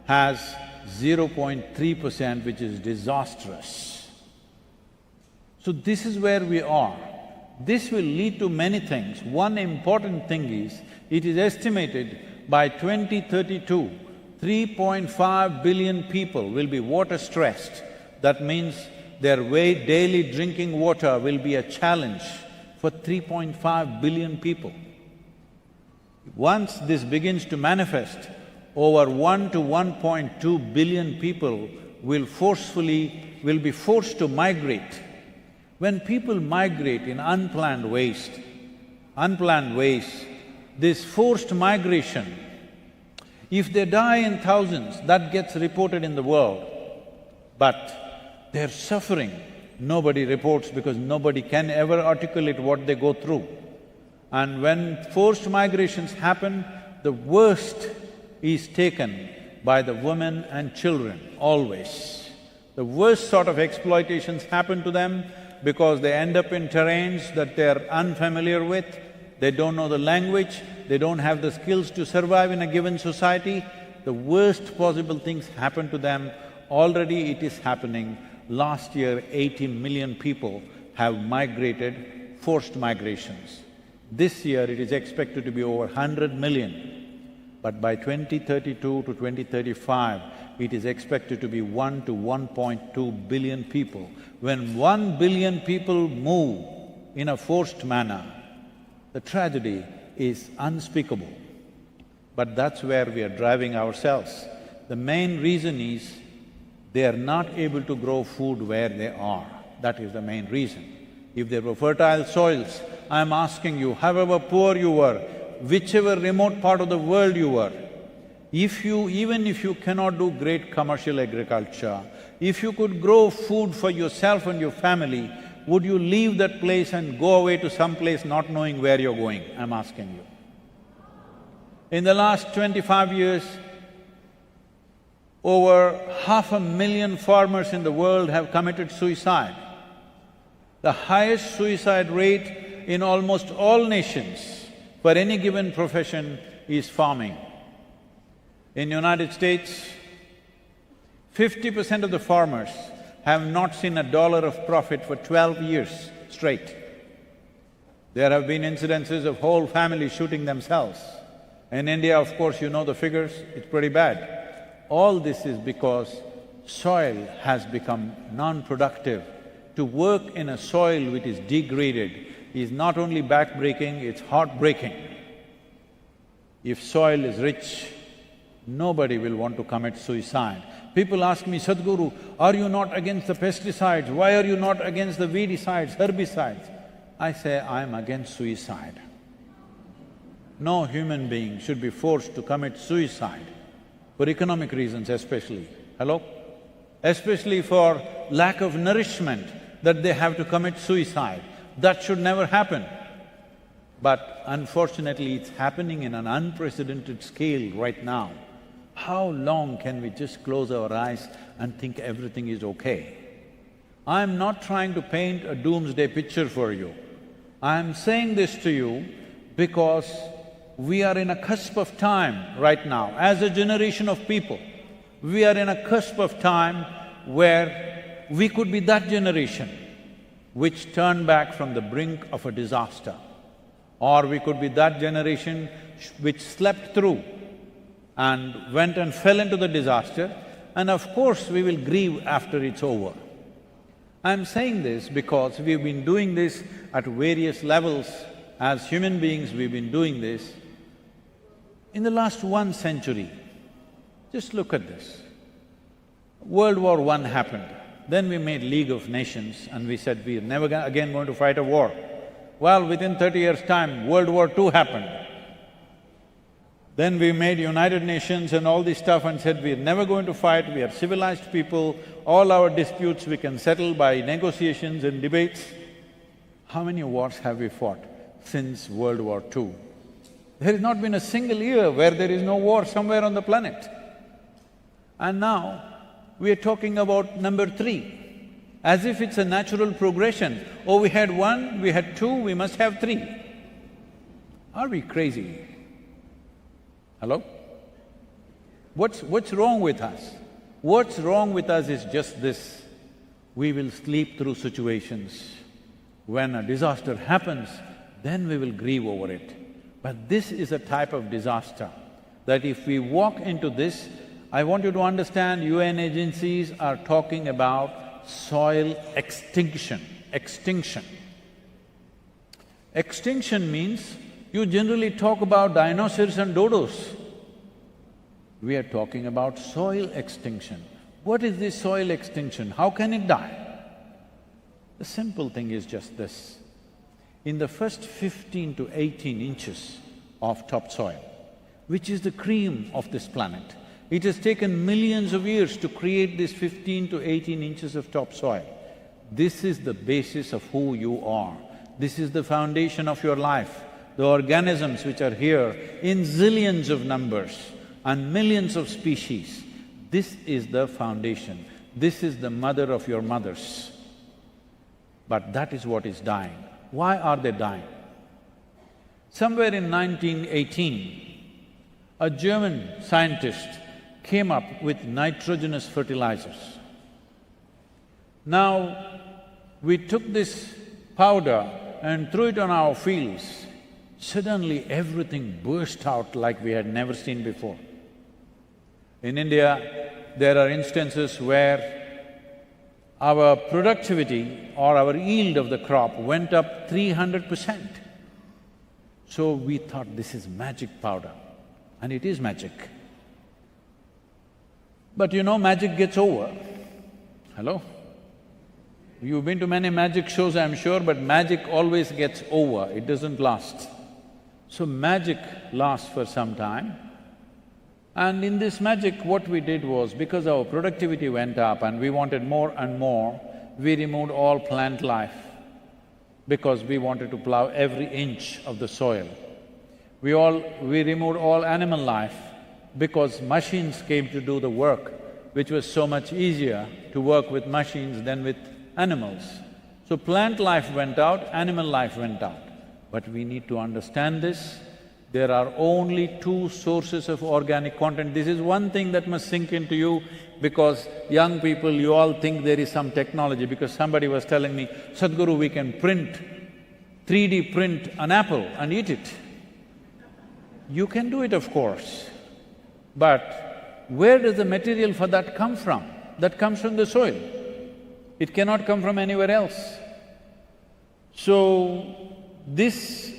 has 0.3%, which is disastrous. So this is where we are. This will lead to many things. One important thing is, it is estimated by 2032, 3.5 billion people will be water-stressed. That means their daily drinking water will be a challenge for 3.5 billion people. Once this begins to manifest, over 1 to 1.2 billion people will be forced to migrate. When people migrate in unplanned ways, this forced migration, if they die in thousands, that gets reported in the world. But their suffering, nobody reports because nobody can ever articulate what they go through. And when forced migrations happen, the worst is taken by the women and children, always. The worst sort of exploitations happen to them because they end up in terrains that they're unfamiliar with, they don't know the language, they don't have the skills to survive in a given society. The worst possible things happen to them. Already it is happening. Last year, 80 million people have migrated, forced migrations. This year it is expected to be over 100 million. But by 2032 to 2035, it is expected to be 1 to 1.2 billion people. When 1 billion people move in a forced manner, the tragedy is unspeakable. But that's where we are driving ourselves. The main reason is they are not able to grow food where they are. That is the main reason. If there were fertile soils, I'm asking you, however poor you were, whichever remote part of the world you were, even if you cannot do great commercial agriculture, if you could grow food for yourself and your family, would you leave that place and go away to some place not knowing where you're going? I'm asking you. In the last 25 years, over 500,000 farmers in the world have committed suicide. The highest suicide rate in almost all nations for any given profession is farming. In United States, 50% of the farmers have not seen $1 of profit for 12 years straight. There have been incidences of whole families shooting themselves. In India, of course, you know the figures, it's pretty bad. All this is because soil has become non-productive. To work in a soil which is degraded is not only back-breaking, it's heart-breaking. If soil is rich, nobody will want to commit suicide. People ask me, Sadhguru, are you not against the pesticides? Why are you not against the weedicides, herbicides? I say, I'm against suicide. No human being should be forced to commit suicide, for economic reasons especially. Hello? Especially for lack of nourishment that they have to commit suicide. That should never happen. But unfortunately, it's happening in an unprecedented scale right now. How long can we just close our eyes and think everything is okay? I'm not trying to paint a doomsday picture for you. I'm saying this to you because we are in a cusp of time right now. As a generation of people, we are in a cusp of time where we could be that generation which turned back from the brink of a disaster. Or we could be that generation which slept through and went and fell into the disaster, and of course we will grieve after it's over. I'm saying this because we've been doing this at various levels. As human beings, we've been doing this. In the last 1 century, just look at this. World War I happened, then we made League of Nations and we said we're never again going to fight a war. Well, within 30 years' time, World War II happened. Then we made United Nations and all this stuff and said, we're never going to fight, we are civilized people, all our disputes we can settle by negotiations and debates. How many wars have we fought since World War II? There has not been a single year where there is no war somewhere on the planet. And now, we are talking about number 3, as if it's a natural progression. Oh, we had 1, we had 2, we must have 3. Are we crazy? Hello? What's wrong with us? What's wrong with us is just this: we will sleep through situations. When a disaster happens, then we will grieve over it. But this is a type of disaster that if we walk into this, I want you to understand UN agencies are talking about soil extinction. Extinction means you generally talk about dinosaurs and dodos. We are talking about soil extinction. What is this soil extinction? How can it die? The simple thing is just this. In the first 15 to 18 inches of topsoil, which is the cream of this planet, it has taken millions of years to create this 15 to 18 inches of topsoil. This is the basis of who you are. This is the foundation of your life. The organisms which are here in zillions of numbers and millions of species, this is the foundation. This is the mother of your mothers. But that is what is dying. Why are they dying? Somewhere in 1918, a German scientist came up with nitrogenous fertilizers. Now, we took this powder and threw it on our fields. Suddenly everything burst out like we had never seen before. In India, there are instances where our productivity or our yield of the crop went up 300%. So we thought this is magic powder, and it is magic. But you know, magic gets over. Hello? You've been to many magic shows, I'm sure, but magic always gets over, it doesn't last. So magic lasts for some time. And in this magic, what we did was, because our productivity went up and we wanted more and more, we removed all plant life because we wanted to plow every inch of the soil. We removed all animal life because machines came to do the work, which was so much easier to work with machines than with animals. So plant life went out, animal life went out. But we need to understand this. There are only 2 sources of organic content. This is one thing that must sink into you, because young people, you all think there is some technology, because somebody was telling me, Sadhguru, we can 3D print an apple and eat it. You can do it, of course, but where does the material for that come from? That comes from the soil. It cannot come from anywhere else. So, this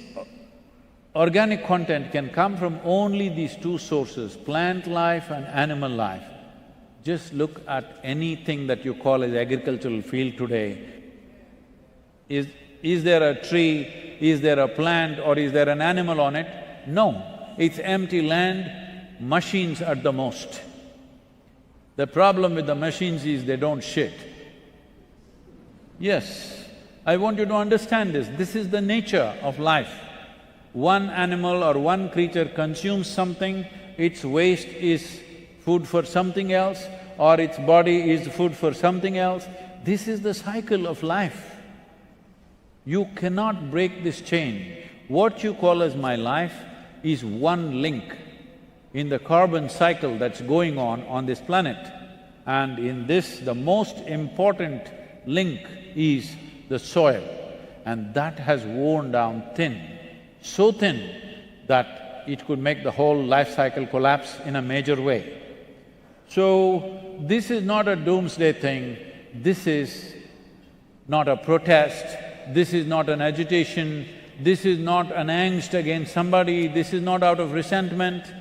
organic content can come from only these 2 sources, plant life and animal life. Just look at anything that you call as agricultural field today. Is there a tree, is there a plant, or is there an animal on it? No, it's empty land, machines at the most. The problem with the machines is they don't shit. Yes, I want you to understand this. This is the nature of life. One animal or one creature consumes something, its waste is food for something else, or its body is food for something else. This is the cycle of life. You cannot break this chain. What you call as my life is one link in the carbon cycle that's going on this planet. And in this, the most important link is the soil, and that has worn down thin, so thin that it could make the whole life cycle collapse in a major way. So, this is not a doomsday thing, this is not a protest, this is not an agitation, this is not an angst against somebody, this is not out of resentment.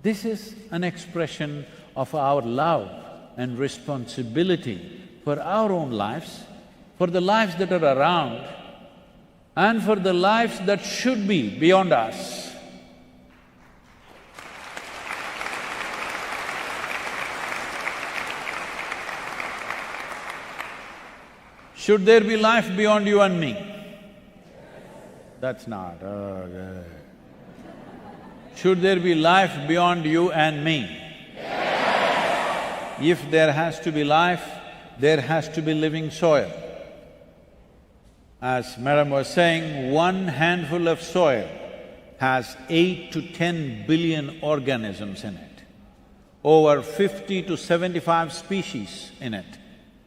This is an expression of our love and responsibility for our own lives, for the lives that are around, and for the lives that should be beyond us. Should there be life beyond you and me? That's not… okay. Should there be life beyond you and me? If there has to be life, there has to be living soil. As Madam was saying, one handful of soil has 8 to 10 billion organisms in it, over 50 to 75 species in it,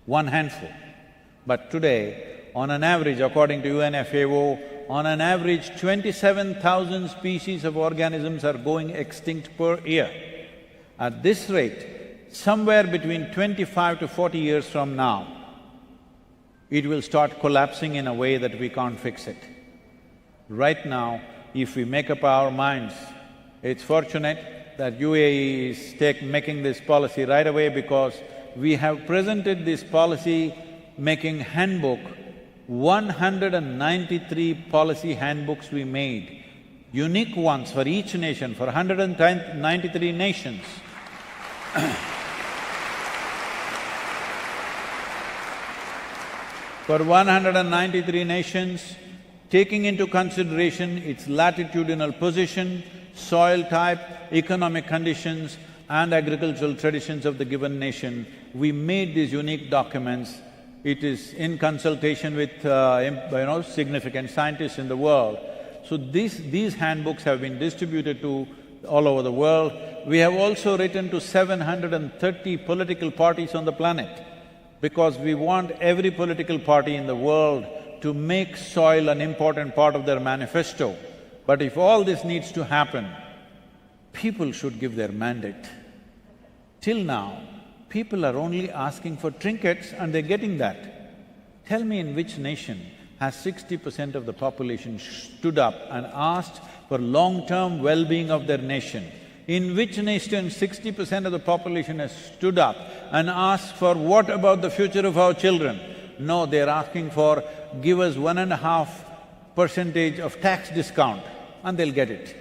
one handful. But today, on an average, according to UNFAO, on an average 27,000 species of organisms are going extinct per year. At this rate, somewhere between 25 to 40 years from now, it will start collapsing in a way that we can't fix it. Right now, if we make up our minds, it's fortunate that UAE is making this policy right away, because we have presented this policy-making handbook, 193 policy handbooks we made, unique ones for each nation, for 193 nations. For 193 nations, taking into consideration its latitudinal position, soil type, economic conditions and agricultural traditions of the given nation, we made these unique documents. It is in consultation with significant scientists in the world. So these handbooks have been distributed to all over the world. We have also written to 730 political parties on the planet, because we want every political party in the world to make soil an important part of their manifesto. But if all this needs to happen, people should give their mandate. Till now, people are only asking for trinkets and they're getting that. Tell me in which nation has 60% of the population stood up and asked for long-term well-being of their nation? In which nation 60% of the population has stood up and asked for what about the future of our children? No, they're asking for, give us 1.5% of tax discount and they'll get it.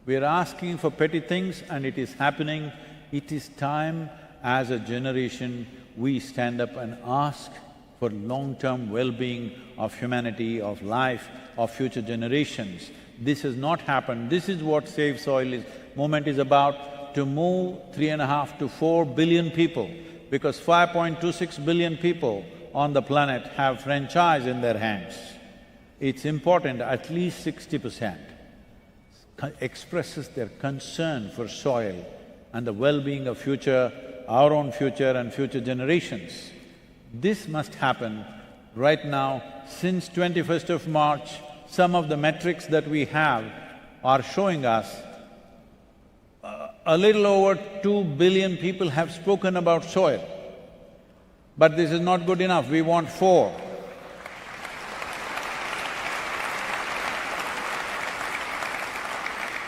We're asking for petty things and it is happening. It is time, as a generation, we stand up and ask for long-term well-being of humanity, of life, of future generations. This has not happened. This is what Save Soil movement is about, to move 3.5 to 4 billion people, because 5.26 billion people on the planet have franchise in their hands. It's important at least 60% expresses their concern for soil and the well-being of our own future and future generations. This must happen right now. Since 21st of March, some of the metrics that we have are showing us a little over 2 billion people have spoken about soil. But this is not good enough, we want 4.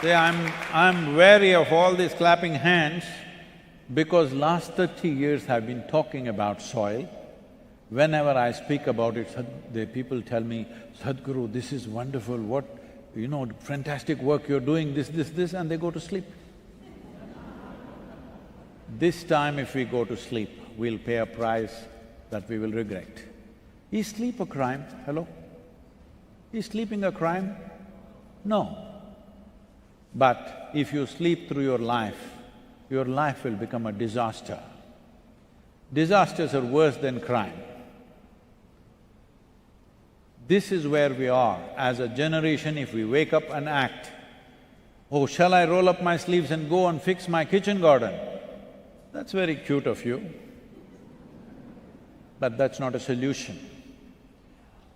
See, I'm wary of all these clapping hands, because last 30 years I've been talking about soil. Whenever I speak about it, the people tell me, Sadhguru, this is wonderful, what… fantastic work you're doing, this, and they go to sleep. This time if we go to sleep, we'll pay a price that we will regret. Is sleep a crime? Hello? Is sleeping a crime? No. But if you sleep through your life will become a disaster. Disasters are worse than crime. This is where we are as a generation. If we wake up and act, oh, shall I roll up my sleeves and go and fix my kitchen garden? That's very cute of you, but that's not a solution.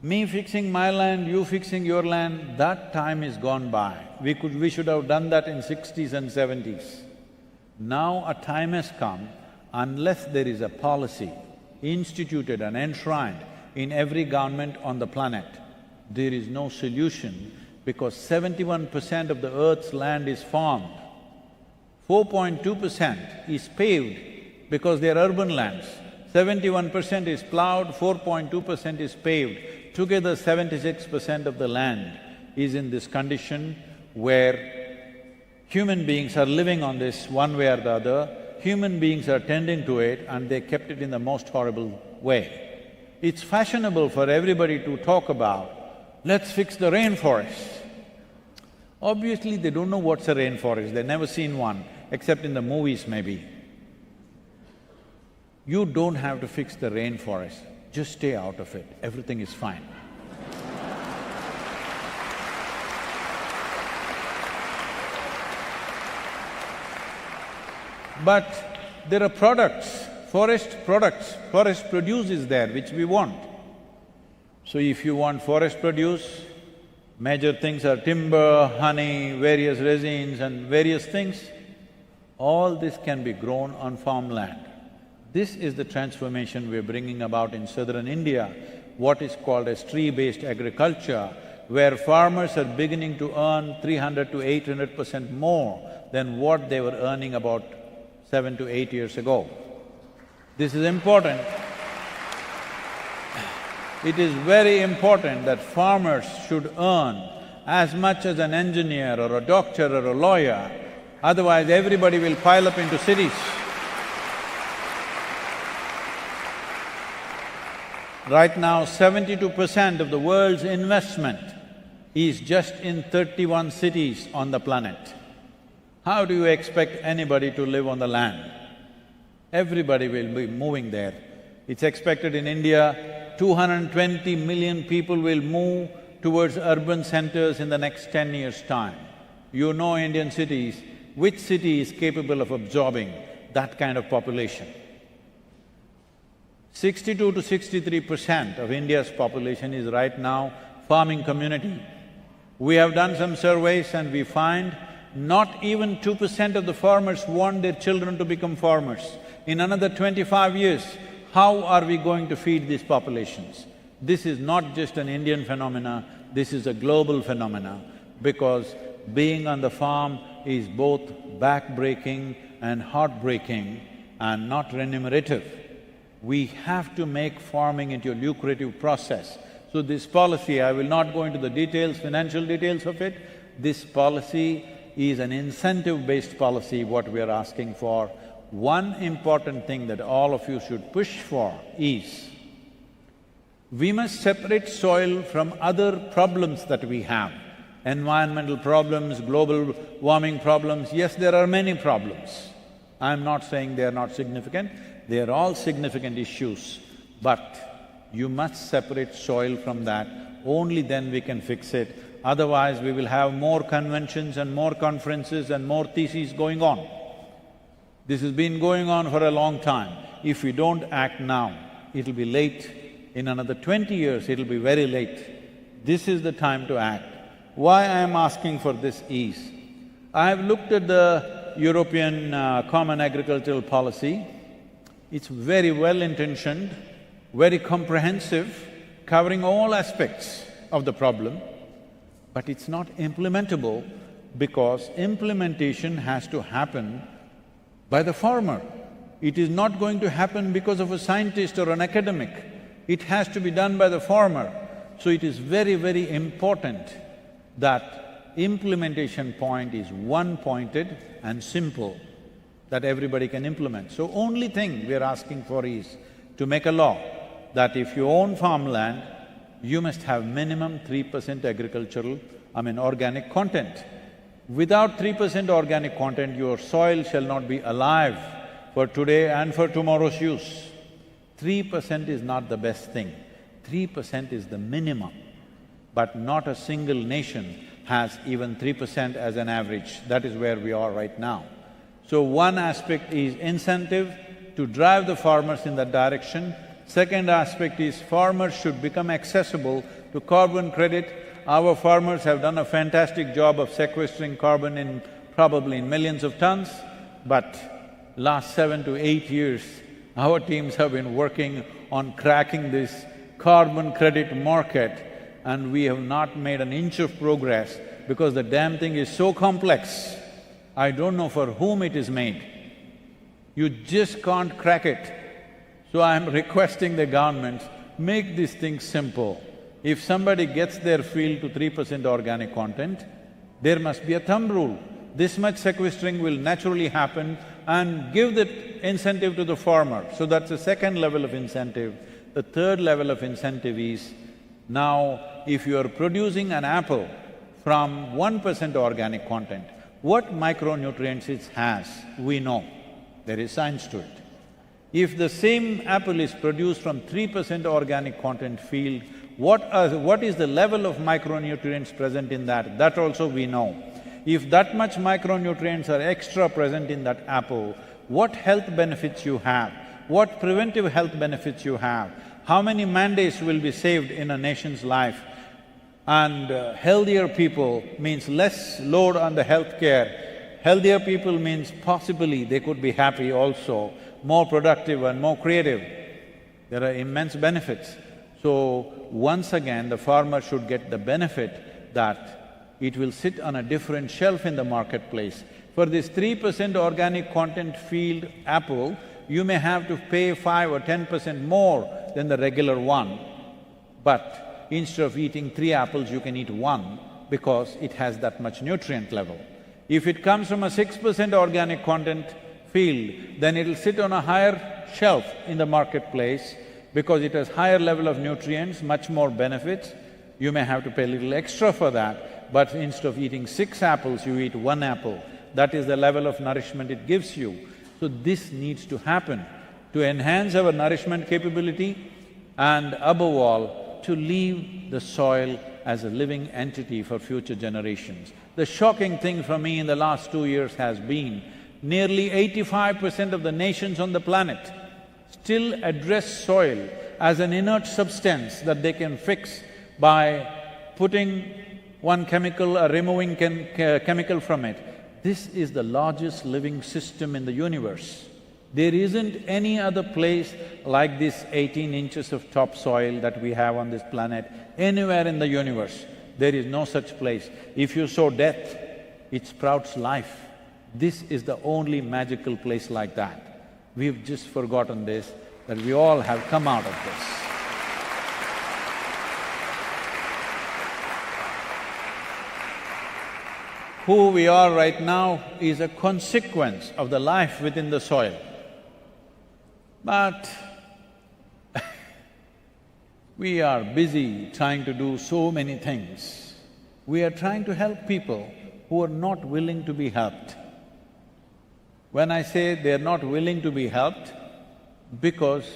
Me fixing my land, you fixing your land, that time is gone by. We should have done that in 60s and 70s. Now a time has come, unless there is a policy instituted and enshrined in every government on the planet, there is no solution, because 71% of the earth's land is farmed. 4.2% is paved because they are urban lands. 71% is plowed, 4.2% is paved. Together 76% of the land is in this condition where human beings are living on this one way or the other, human beings are tending to it and they kept it in the most horrible way. It's fashionable for everybody to talk about, let's fix the rainforest. Obviously, they don't know what's a rainforest, they've never seen one, except in the movies maybe. You don't have to fix the rainforest, just stay out of it, everything is fine. But there are products, forest produce is there which we want. So if you want forest produce, major things are timber, honey, various resins and various things, all this can be grown on farmland. This is the transformation we're bringing about in southern India, what is called as tree-based agriculture, where farmers are beginning to earn 300 to 800% more than what they were earning about 7 to 8 years ago. This is important. It is very important that farmers should earn as much as an engineer or a doctor or a lawyer, otherwise everybody will pile up into cities. Right now, 72% of the world's investment is just in 31 cities on the planet. How do you expect anybody to live on the land? Everybody will be moving there. It's expected in India, 220 million people will move towards urban centers in the next 10 years' time. You know Indian cities, which city is capable of absorbing that kind of population? 62 to 63% of India's population is right now farming community. We have done some surveys and we find not even 2% of the farmers want their children to become farmers. In another 25 years, how are we going to feed these populations? This is not just an Indian phenomena, this is a global phenomena, because being on the farm is both back-breaking and heart-breaking and not remunerative. We have to make farming into a lucrative process. So this policy, I will not go into the details, financial details of it, this policy is an incentive-based policy, what we are asking for. One important thing that all of you should push for is, we must separate soil from other problems that we have. Environmental problems, global warming problems, yes, there are many problems. I'm not saying they are not significant, they are all significant issues, but you must separate soil from that, only then we can fix it. Otherwise, we will have more conventions and more conferences and more theses going on. This has been going on for a long time. If we don't act now, it'll be late. In another 20 years, it'll be very late. This is the time to act. Why I am asking for this is, I have looked at the European Common Agricultural Policy. It's very well-intentioned, very comprehensive, covering all aspects of the problem, but it's not implementable because implementation has to happen by the farmer. It is not going to happen because of a scientist or an academic. It has to be done by the farmer. So it is very, very important that implementation point is one-pointed and simple, that everybody can implement. So only thing we are asking for is to make a law that if you own farmland, you must have minimum 3% organic content. Without 3% organic content, your soil shall not be alive for today and for tomorrow's use. 3% is not the best thing, 3% is the minimum. But not a single nation has even 3% as an average, that is where we are right now. So one aspect is incentive to drive the farmers in that direction. Second aspect is farmers should become accessible to carbon credit. Our farmers have done a fantastic job of sequestering carbon in probably in millions of tons, but last 7 to 8 years, our teams have been working on cracking this carbon credit market, and we have not made an inch of progress because the damn thing is so complex. I don't know for whom it is made. You just can't crack it. So I'm requesting the government, make this thing simple. If somebody gets their field to 3% organic content, there must be a thumb rule. This much sequestering will naturally happen and give that incentive to the farmer. So that's the second level of incentive. The third level of incentive is, now if you are producing an apple from 1% organic content, what micronutrients it has, we know. There is science to it. If the same apple is produced from 3% organic content field, what is the level of micronutrients present in that? That also we know. If that much micronutrients are extra present in that apple, what health benefits you have, what preventive health benefits you have, how many man days will be saved in a nation's life. And healthier people means less load on the healthcare. Healthier people means possibly they could be happy also, more productive and more creative. There are immense benefits. So, once again, the farmer should get the benefit that it will sit on a different shelf in the marketplace. For this 3% organic content field apple, you may have to pay 5 or 10% more than the regular one, but instead of eating 3 apples, you can eat 1 because it has that much nutrient level. If it comes from a 6% organic content field, then it'll sit on a higher shelf in the marketplace because it has higher level of nutrients, much more benefits. You may have to pay a little extra for that, but instead of eating 6 apples, you eat 1 apple. That is the level of nourishment it gives you. So this needs to happen to enhance our nourishment capability and above all, to leave the soil as a living entity for future generations. The shocking thing for me in the last 2 years has been, nearly 85% of the nations on the planet still address soil as an inert substance that they can fix by putting one chemical or removing chemical from it. This is the largest living system in the universe. There isn't any other place like this 18 inches of topsoil that we have on this planet, anywhere in the universe. There is no such place. If you sow death, it sprouts life. This is the only magical place like that. We've just forgotten this, that we all have come out of this. Who we are right now is a consequence of the life within the soil. But we are busy trying to do so many things. We are trying to help people who are not willing to be helped. When I say they're not willing to be helped, because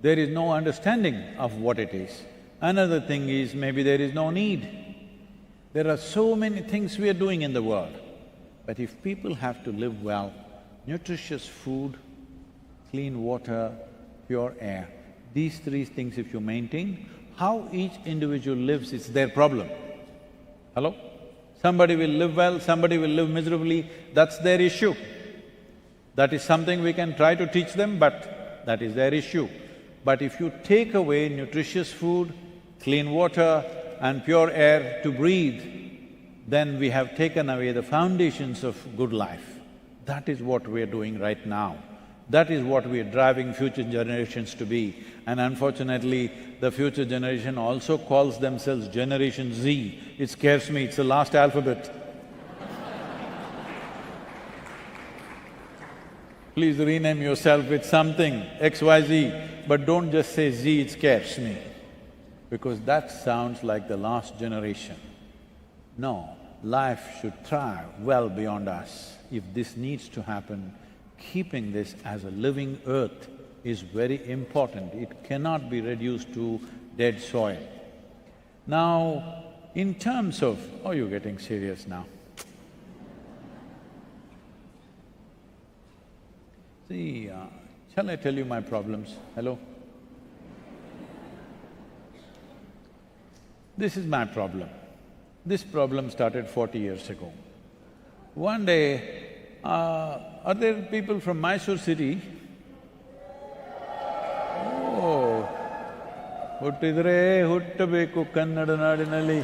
there is no understanding of what it is. Another thing is maybe there is no need. There are so many things we are doing in the world, but if people have to live well, nutritious food, clean water, pure air, these 3 things if you maintain, how each individual lives, it's their problem. Hello? Somebody will live well, somebody will live miserably, that's their issue. That is something we can try to teach them, but that is their issue. But if you take away nutritious food, clean water and pure air to breathe, then we have taken away the foundations of good life. That is what we are doing right now. That is what we are driving future generations to be. And unfortunately, the future generation also calls themselves Generation Z. It scares me, it's the last alphabet. Please rename yourself with something, XYZ, but don't just say Z, it scares me, because that sounds like the last generation. No, life should thrive well beyond us. If this needs to happen, keeping this as a living earth is very important. It cannot be reduced to dead soil. Now, in terms of… oh, you're getting serious now. See, shall I tell you my problems? Hello? This is my problem. This problem started 40 years ago. One day, are there people from Mysore city? Oh, ಹುಟ್ಟಿದ್ರೆ ಹುಟ್ಟಬೇಕು ಕನ್ನಡ ನಾಡಿನಲ್ಲಿ.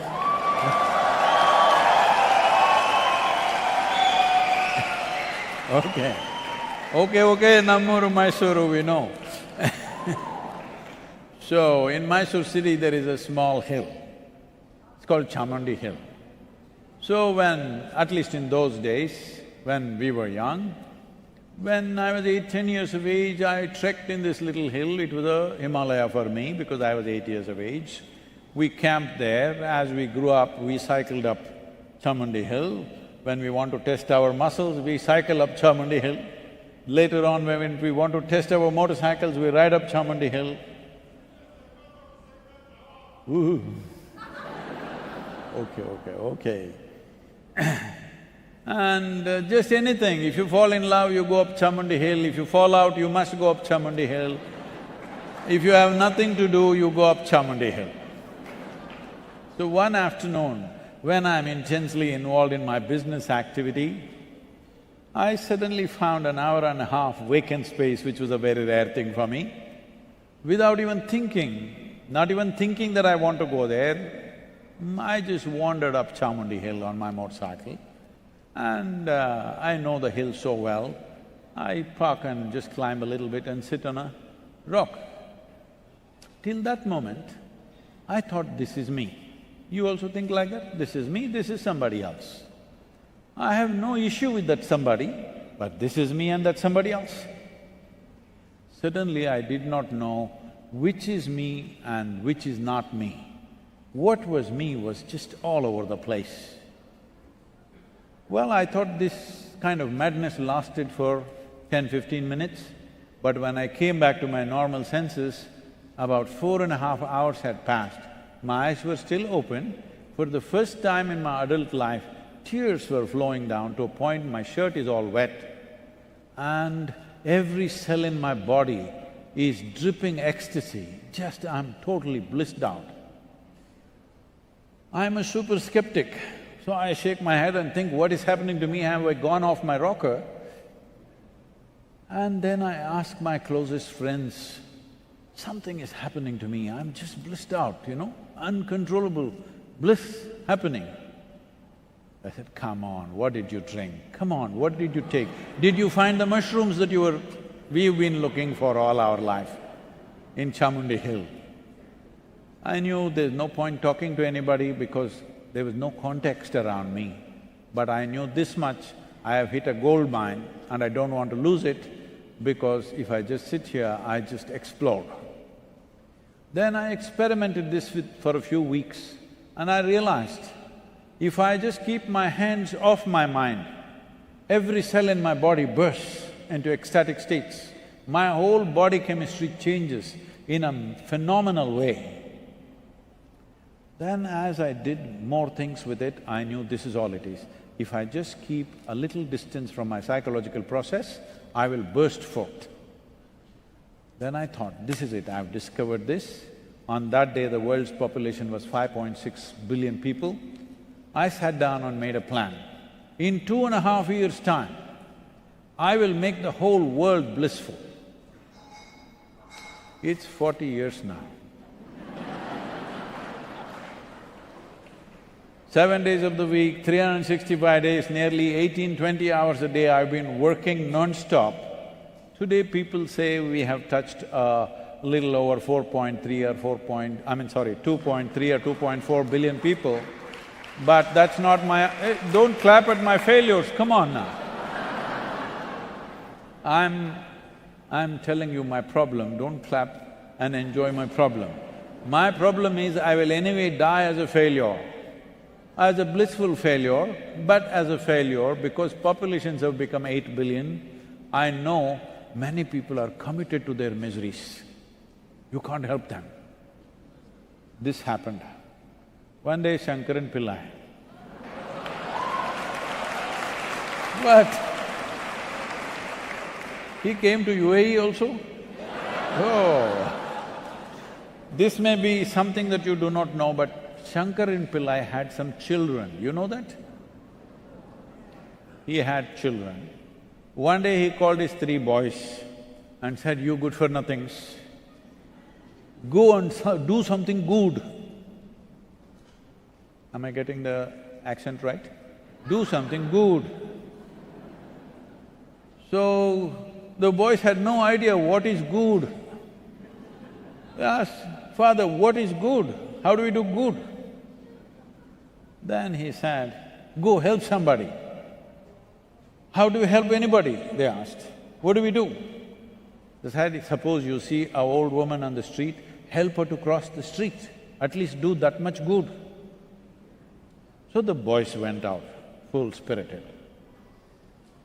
Okay, Nammuru, Mysuru, we know. So, in Mysore city there is a small hill, it's called Chamundi Hill. So when… at least in those days, when we were young, When I was 8, 10 years of age, I trekked in this little hill. It was a Himalaya for me because I was 8 years of age. We camped there. As we grew up, we cycled up Chamundi Hill. When we want to test our muscles, we cycle up Chamundi Hill. Later on, when we want to test our motorcycles, we ride up Chamundi Hill. Ooh. Okay. And just anything, if you fall in love, you go up Chamundi Hill. If you fall out, you must go up Chamundi Hill. If you have nothing to do, you go up Chamundi Hill. So one afternoon, when I'm intensely involved in my business activity, I suddenly found an hour and a half vacant space, which was a very rare thing for me. Without even thinking, not even thinking that I want to go there, I just wandered up Chamundi Hill on my motorcycle. And I know the hill so well, I park and just climb a little bit and sit on a rock. Till that moment, I thought, this is me. You also think like that? This is me, this is somebody else. I have no issue with that somebody, but this is me and that's somebody else. Suddenly I did not know which is me and which is not me. What was me was just all over the place. Well, I thought this kind of madness lasted for 10–15 minutes, but when I came back to my normal senses, about 4.5 hours had passed. My eyes were still open. For the first time in my adult life, tears were flowing down to a point my shirt is all wet. And every cell in my body is dripping ecstasy, I'm totally blissed out. I'm a super skeptic. So I shake my head and think, what is happening to me? Have I gone off my rocker? And then I ask my closest friends, something is happening to me, I'm just blissed out, uncontrollable bliss happening. I said, come on, what did you drink? Come on, what did you take? Did you find the mushrooms that we've been looking for all our life in Chamundi Hill? I knew there's no point talking to anybody because there was no context around me. But I knew this much, I have hit a gold mine and I don't want to lose it because if I just sit here, I just explode. Then I experimented this for a few weeks and I realized, if I just keep my hands off my mind, every cell in my body bursts into ecstatic states. My whole body chemistry changes in a phenomenal way. Then as I did more things with it, I knew this is all it is. If I just keep a little distance from my psychological process, I will burst forth. Then I thought, this is it, I've discovered this. On that day, the world's population was 5.6 billion people. I sat down and made a plan. In 2.5 years' time, I will make the whole world blissful. It's 40 years now. 7 days of the week, 365 days, nearly 18–20 hours a day, I've been working non-stop. Today people say we have touched a little over 2.3 or 2.4 billion people. But that's not my… don't clap at my failures, come on now. I'm telling you my problem, don't clap and enjoy my problem. My problem is I will anyway die as a failure. As a blissful failure, but as a failure because populations have become 8 billion, I know many people are committed to their miseries. You can't help them. This happened. One day Shankaran Pillai. But he came to UAE also. Oh, this may be something that you do not know, but Shankaran Pillai had some children, you know that? He had children. One day he called his 3 boys and said, you good-for-nothings, go and do something good. Am I getting the accent right? Do something good. So, the boys had no idea what is good. They asked, Father, what is good? How do we do good? Then he said, go help somebody. How do we help anybody? They asked. What do we do? Society, suppose you see an old woman on the street, help her to cross the street, at least do that much good. So the boys went out, full-spirited.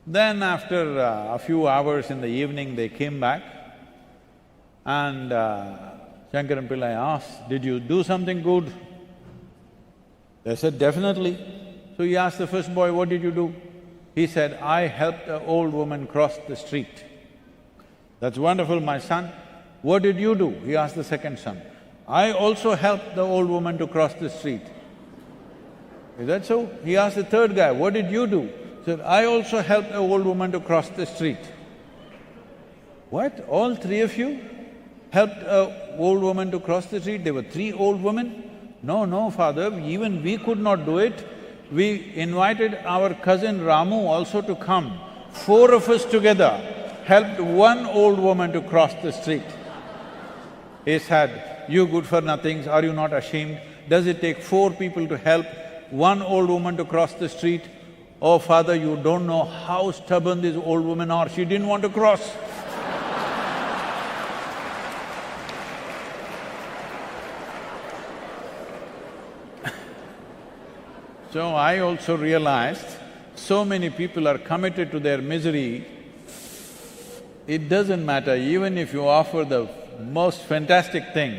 Then after a few hours in the evening, they came back and Shankaran Pillai asked, "Did you do something good?" They said, "Definitely." So he asked the first boy, "What did you do?" He said, "I helped an old woman cross the street." "That's wonderful, my son. What did you do?" He asked the second son. "I also helped the old woman to cross the street." Is that so? He asked the third guy, "What did you do?" He said, "I also helped an old woman to cross the street." "What? All three of you helped an old woman to cross the street? There were three old women?" No, father, even we could not do it. We invited our cousin Ramu also to come. 4 of us together helped one old woman to cross the street. He said, "You good-for-nothings, are you not ashamed? Does it take 4 people to help one old woman to cross the street? Oh, father, you don't know how stubborn these old women are, she didn't want to cross." So I also realized, so many people are committed to their misery, it doesn't matter, even if you offer the most fantastic thing,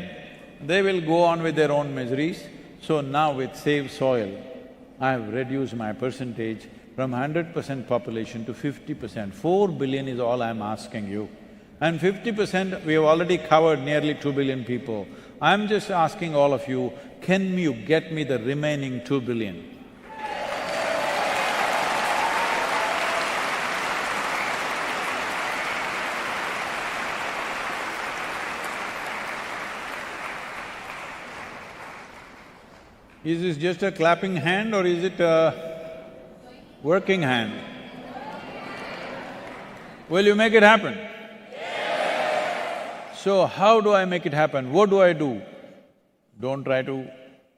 they will go on with their own miseries. So now with Save Soil, I have reduced my percentage from 100% population to 50%. 4 billion is all I'm asking you. And 50% we have already covered nearly 2 billion people. I'm just asking all of you, can you get me the remaining 2 billion? Is this just a clapping hand or is it a working hand? Will you make it happen? So how do I make it happen? What do I do? Don't try to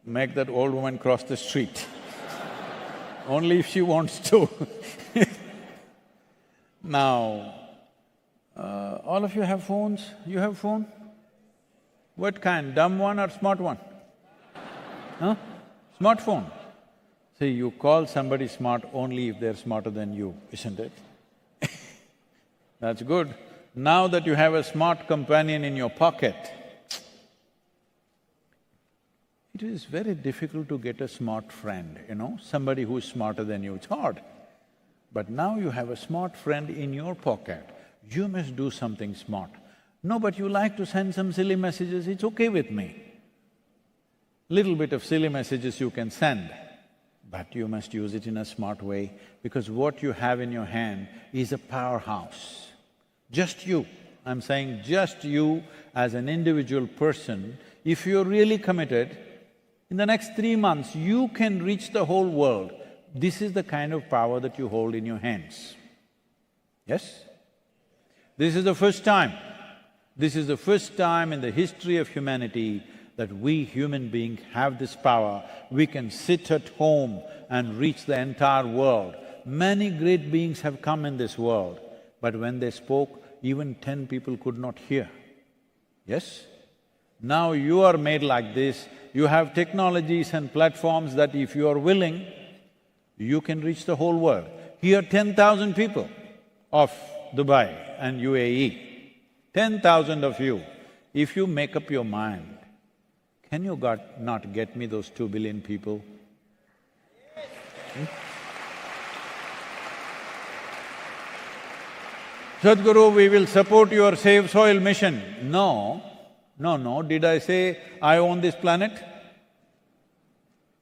make that old woman cross the street only if she wants to. Now, all of you have phones? You have phone? What kind, dumb one or smart one? Huh? Smartphone. See, you call somebody smart only if they're smarter than you, isn't it? That's good. Now that you have a smart companion in your pocket, it is very difficult to get a smart friend, somebody who is smarter than you, it's hard. But now you have a smart friend in your pocket, you must do something smart. No, but you like to send some silly messages, it's okay with me. Little bit of silly messages you can send, but you must use it in a smart way because what you have in your hand is a powerhouse. Just you, I'm saying just you as an individual person, if you're really committed, in the next 3 months you can reach the whole world. This is the kind of power that you hold in your hands. Yes? This is the first time. This is the first time in the history of humanity that we human beings have this power. We can sit at home and reach the entire world. Many great beings have come in this world, but when they spoke, even 10 people could not hear. Yes? Now you are made like this, you have technologies and platforms that if you are willing, you can reach the whole world. Here 10,000 people of Dubai and UAE, 10,000 of you, if you make up your mind, can you not get me those 2 billion people? Sadhguru, we will support your Save Soil mission. No, did I say I own this planet?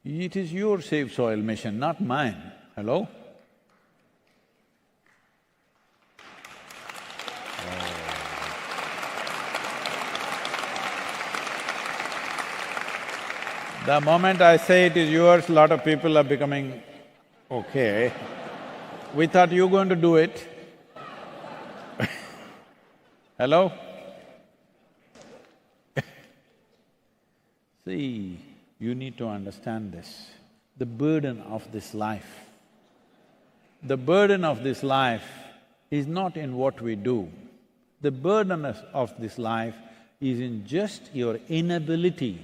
It is your Save Soil mission, not mine. Hello? The moment I say it is yours, lot of people are becoming, okay, we thought you were going to do it. Hello? See, you need to understand this, the burden of this life. The burden of this life is not in what we do. The burden of this life is in just your inability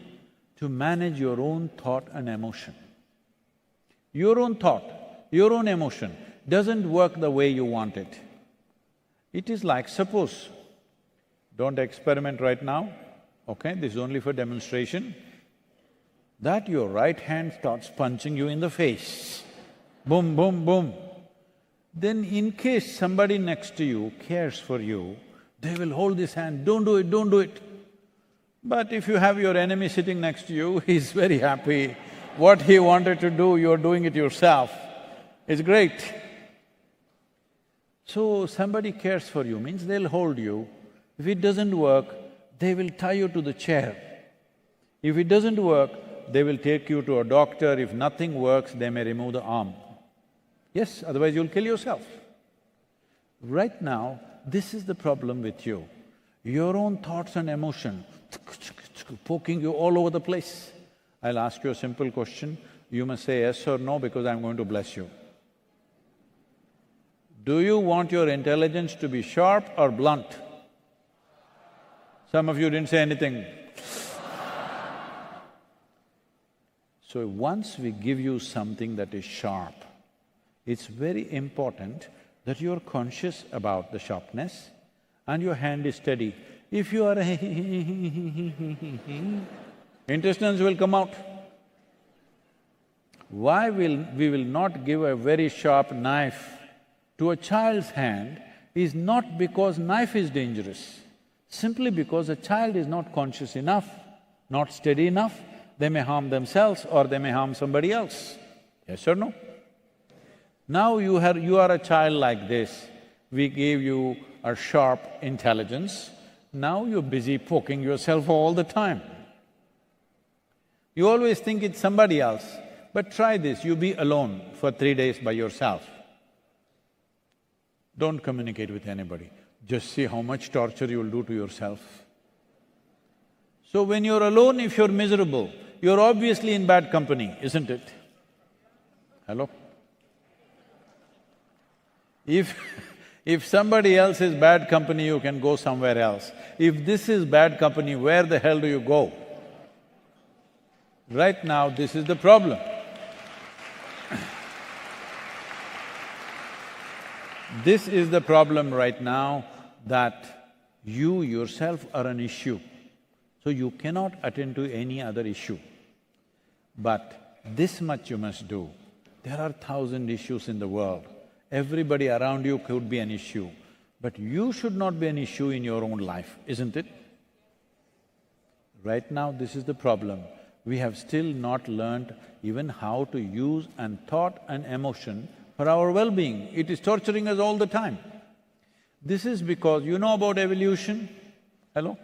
to manage your own thought and emotion. Your own thought, your own emotion doesn't work the way you want it. It is like, suppose, don't experiment right now, okay, this is only for demonstration, that your right hand starts punching you in the face, boom, boom, boom. Then in case somebody next to you cares for you, they will hold this hand, don't do it, don't do it. But if you have your enemy sitting next to you, he's very happy. What he wanted to do, you're doing it yourself. It's great. So somebody cares for you means they'll hold you. If it doesn't work, they will tie you to the chair. If it doesn't work, they will take you to a doctor. If nothing works, they may remove the arm. Yes, otherwise you'll kill yourself. Right now, this is the problem with you. Your own thoughts and emotion poking you all over the place. I'll ask you a simple question, you must say yes or no because I'm going to bless you. Do you want your intelligence to be sharp or blunt? Some of you didn't say anything. So once we give you something that is sharp, it's very important that you're conscious about the sharpness and your hand is steady. If you are intestines will come out. Why we will not give a very sharp knife to a child's hand is not because knife is dangerous, simply because a child is not conscious enough, not steady enough, they may harm themselves or they may harm somebody else. Yes or no? Now you are a child like this, we gave you a sharp intelligence, now you're busy poking yourself all the time. You always think it's somebody else, but try this, you be alone for 3 days by yourself. Don't communicate with anybody, just see how much torture you'll do to yourself. So when you're alone, if you're miserable, you're obviously in bad company, isn't it? Hello? If somebody else is bad company, you can go somewhere else. If this is bad company, where the hell do you go? Right now, this is the problem. This is the problem right now, that you yourself are an issue. So you cannot attend to any other issue. But this much you must do. There are 1,000 issues in the world. Everybody around you could be an issue, but you should not be an issue in your own life, isn't it? Right now, this is the problem. We have still not learned even how to use and thought and emotion for our well-being. It is torturing us all the time. This is because you know about evolution? Hello?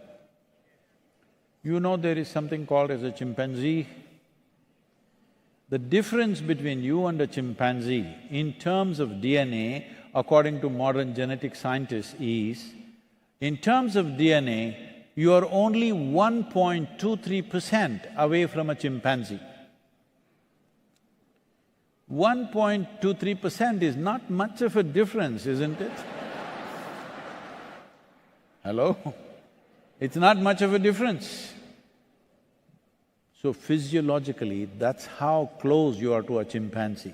You know there is something called as a chimpanzee. The difference between you and a chimpanzee in terms of DNA, according to modern genetic scientists, is, in terms of DNA, you are only 1.23% away from a chimpanzee. 1.23% is not much of a difference, isn't it? Hello? It's not much of a difference. So physiologically, that's how close you are to a chimpanzee.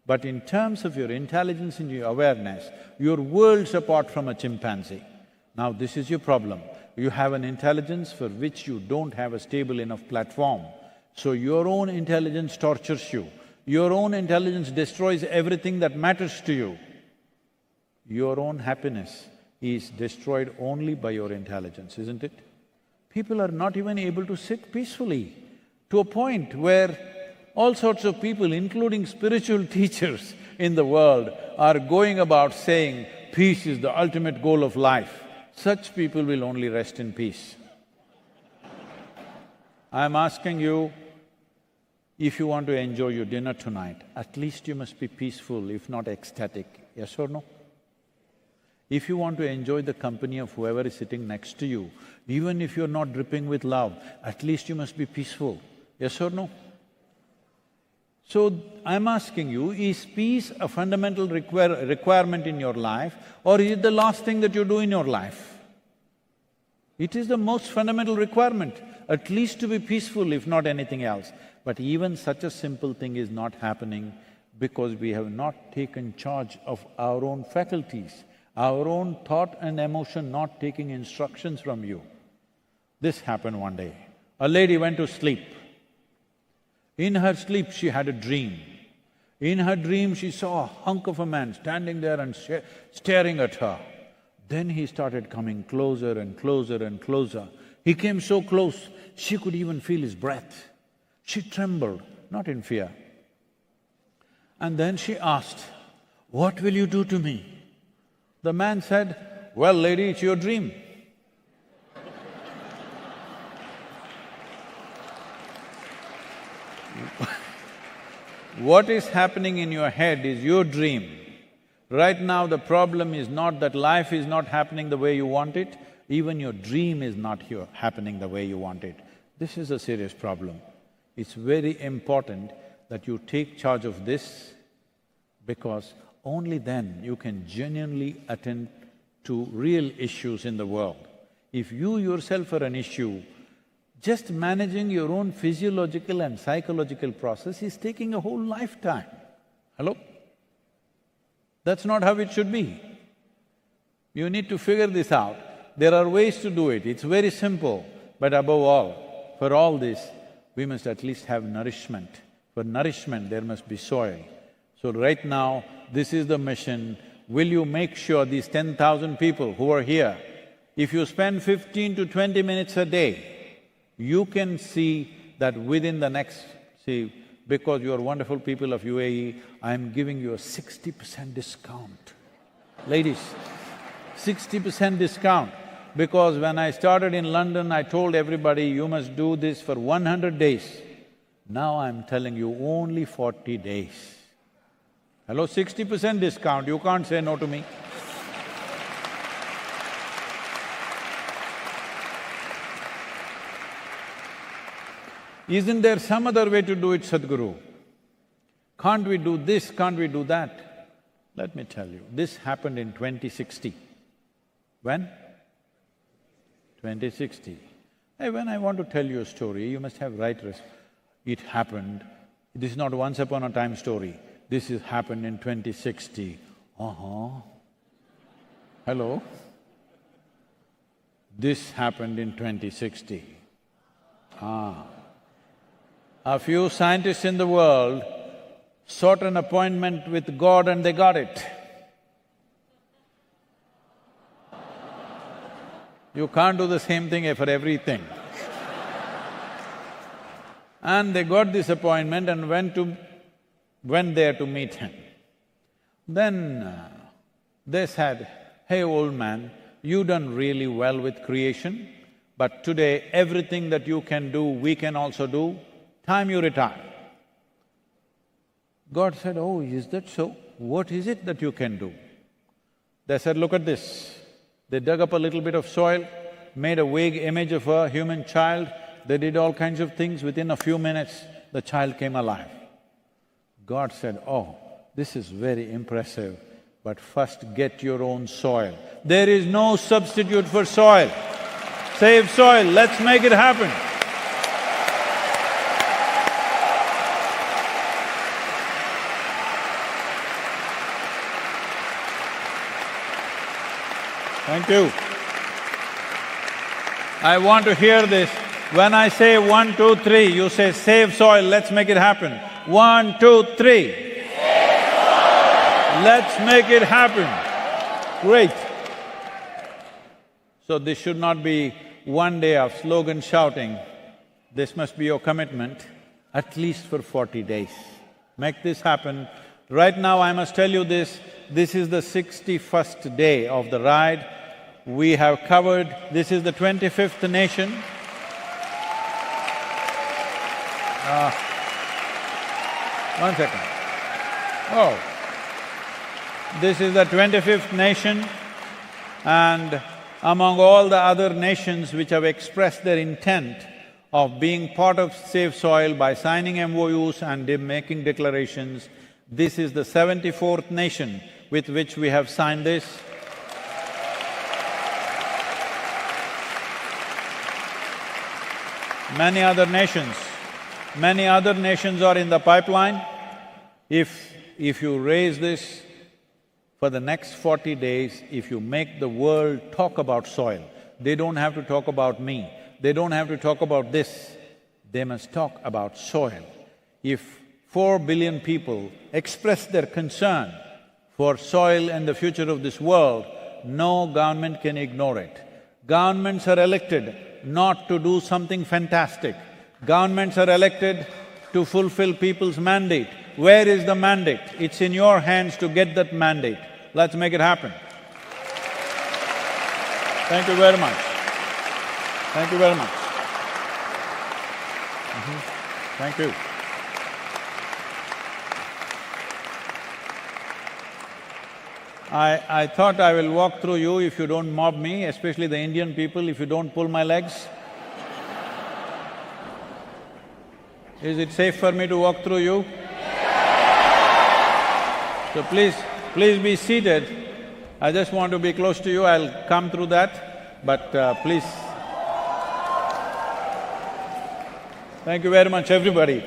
But in terms of your intelligence and your awareness, you're worlds apart from a chimpanzee. Now this is your problem. You have an intelligence for which you don't have a stable enough platform. So your own intelligence tortures you. Your own intelligence destroys everything that matters to you. Your own happiness is destroyed only by your intelligence, isn't it? People are not even able to sit peacefully, to a point where all sorts of people, including spiritual teachers in the world, are going about saying peace is the ultimate goal of life. Such people will only rest in peace. I'm asking you, if you want to enjoy your dinner tonight, at least you must be peaceful, if not ecstatic, yes or no? If you want to enjoy the company of whoever is sitting next to you, even if you're not dripping with love, at least you must be peaceful, yes or no? So, I'm asking you, is peace a fundamental requirement in your life, or is it the last thing that you do in your life? It is the most fundamental requirement, at least to be peaceful, if not anything else. But even such a simple thing is not happening because we have not taken charge of our own faculties, our own thought and emotion not taking instructions from you. This happened one day. A lady went to sleep. In her sleep, she had a dream. In her dream, she saw a hunk of a man standing there and staring at her. Then he started coming closer and closer and closer. He came so close, she could even feel his breath. She trembled, not in fear. And then she asked, "What will you do to me?" The man said, "Well, lady, it's your dream." What is happening in your head is your dream. Right now, the problem is not that life is not happening the way you want it, even your dream is not happening the way you want it. This is a serious problem. It's very important that you take charge of this, because only then you can genuinely attend to real issues in the world. If you yourself are an issue, just managing your own physiological and psychological process is taking a whole lifetime. Hello? That's not how it should be. You need to figure this out. There are ways to do it, it's very simple. But above all, for all this, we must at least have nourishment. For nourishment, there must be soil. So right now, this is the mission. Will you make sure these 10,000 people who are here, if you spend 15 to 20 minutes a day, you can see that within the next… See, because you are wonderful people of UAE, I'm giving you a 60% discount. Ladies, 60% discount. Because when I started in London, I told everybody, you must do this for 100 days. Now I'm telling you, only 40 days. Hello, 60% discount, you can't say no to me. Isn't there some other way to do it, Sadhguru? Can't we do this, can't we do that? Let me tell you, this happened in 2060. When? 2060. Hey, when I want to tell you a story, you must have right it happened. This is not once upon a time story. This has happened in 2060. Hello? This happened in 2060. A few scientists in the world sought an appointment with God and they got it. You can't do the same thing for everything. And they got this appointment and went there to meet him. Then they said, "Hey, old man, you done really well with creation, but today everything that you can do, we can also do. Time you retire." God said, "Oh, is that so? What is it that you can do?" They said, "Look at this." They dug up a little bit of soil, made a vague image of a human child, they did all kinds of things. Within a few minutes, the child came alive. God said, "Oh, this is very impressive, but first get your own soil. There is no substitute for soil. Save soil, let's make it happen." Thank you. I want to hear this. When I say 1, 2, 3, you say, "Save soil, let's make it happen." 1, 2, 3. Save soil. Let's make it happen. Great. So this should not be one day of slogan shouting. This must be your commitment, at least for 40 days. Make this happen. Right now, I must tell you this is the 61st day of the ride. We have covered… This is the 25th nation. One second. Oh. This is the 25th nation, and among all the other nations which have expressed their intent of being part of Save Soil by signing MOUs and making declarations. This is the 74th nation with which we have signed this. Many other nations are in the pipeline. If you raise this for the next 40 days, if you make the world talk about soil, they don't have to talk about me, they don't have to talk about this, they must talk about soil. If 4 billion people express their concern for soil and the future of this world, no government can ignore it. Governments are elected not to do something fantastic. Governments are elected to fulfill people's mandate. Where is the mandate? It's in your hands to get that mandate. Let's make it happen. Thank you very much. Thank you very much. Thank you. I thought I will walk through you if you don't mob me, especially the Indian people, if you don't pull my legs. Is it safe for me to walk through you? So please be seated. I just want to be close to you, I'll come through that, but please. Thank you very much, everybody.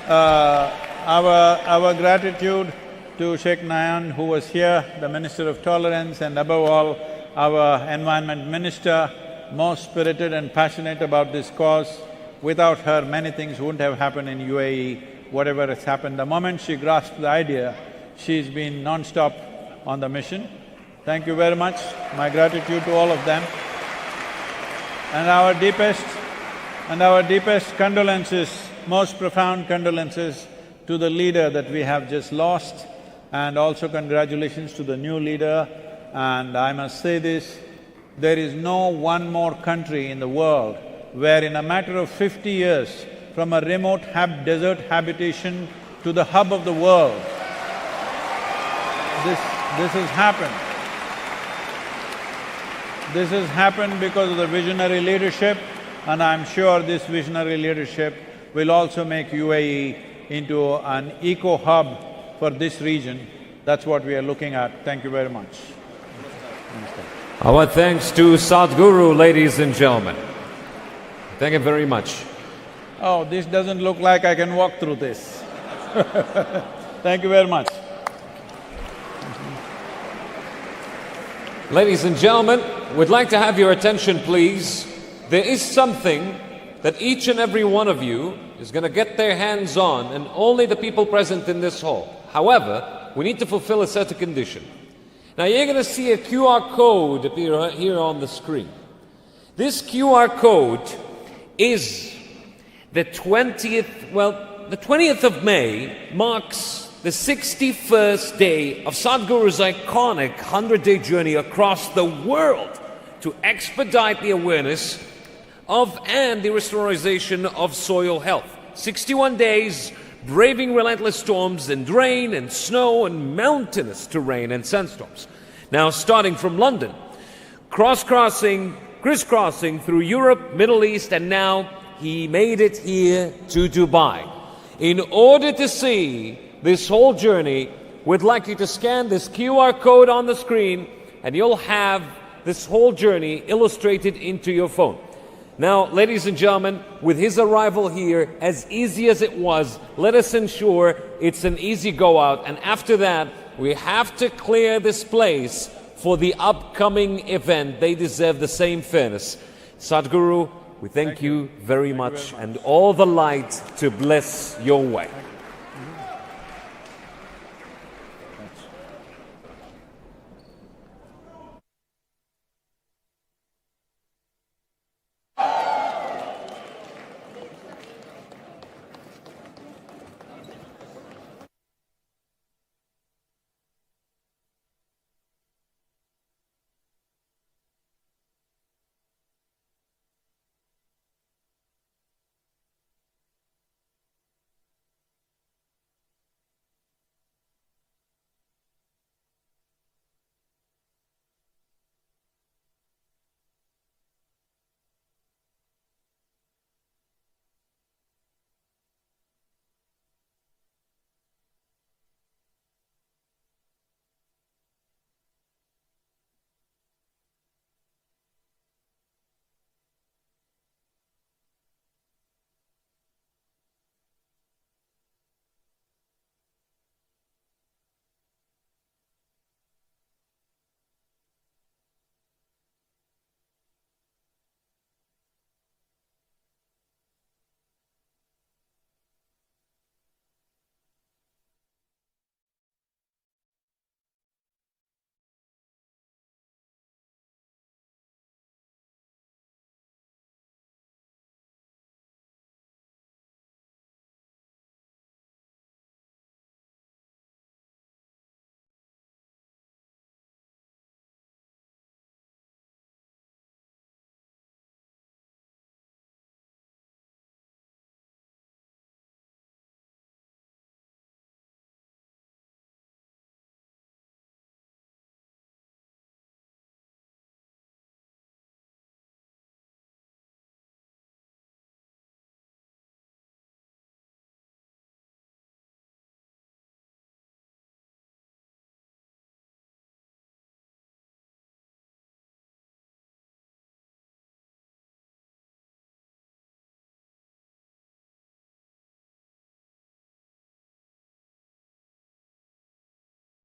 Our gratitude to Sheikh Nahyan, who was here, the Minister of Tolerance, and above all, our Environment Minister, most spirited and passionate about this cause. Without her, many things wouldn't have happened in UAE, whatever has happened. The moment she grasped the idea, she's been non-stop on the mission. Thank you very much. My gratitude to all of them. And our deepest condolences, most profound condolences to the leader that we have just lost, and also congratulations to the new leader. And I must say this, there is no one more country in the world where in a matter of 50 years, from a remote desert habitation to the hub of the world, this has happened. This has happened because of the visionary leadership, and I'm sure this visionary leadership will also make UAE into an eco-hub for this region. That's what we are looking at. Thank you very much. Our thanks to Sadhguru, ladies and gentlemen. Thank you very much. Oh, this doesn't look like I can walk through this. Thank you very much. Ladies and gentlemen, we'd like to have your attention, please. There is something that each and every one of you is going to get their hands on, and only the people present in this hall. However, we need to fulfill a certain condition. Now, you're going to see a QR code appear here on the screen. This QR code is the 20th of May marks the 61st day of Sadhguru's iconic 100-day journey across the world to expedite the awareness of and the restoration of soil health. 61 days, braving relentless storms and rain and snow and mountainous terrain and sandstorms. Now, starting from London, crisscrossing through Europe, Middle East, and now he made it here to Dubai. In order to see this whole journey, we'd like you to scan this QR code on the screen, and you'll have this whole journey illustrated into your phone. Now, ladies and gentlemen, with his arrival here, as easy as it was, let us ensure it's an easy go out, and after that, we have to clear this place for the upcoming event. They deserve the same fairness. Sadhguru, we thank you very much, and all the light to bless your way.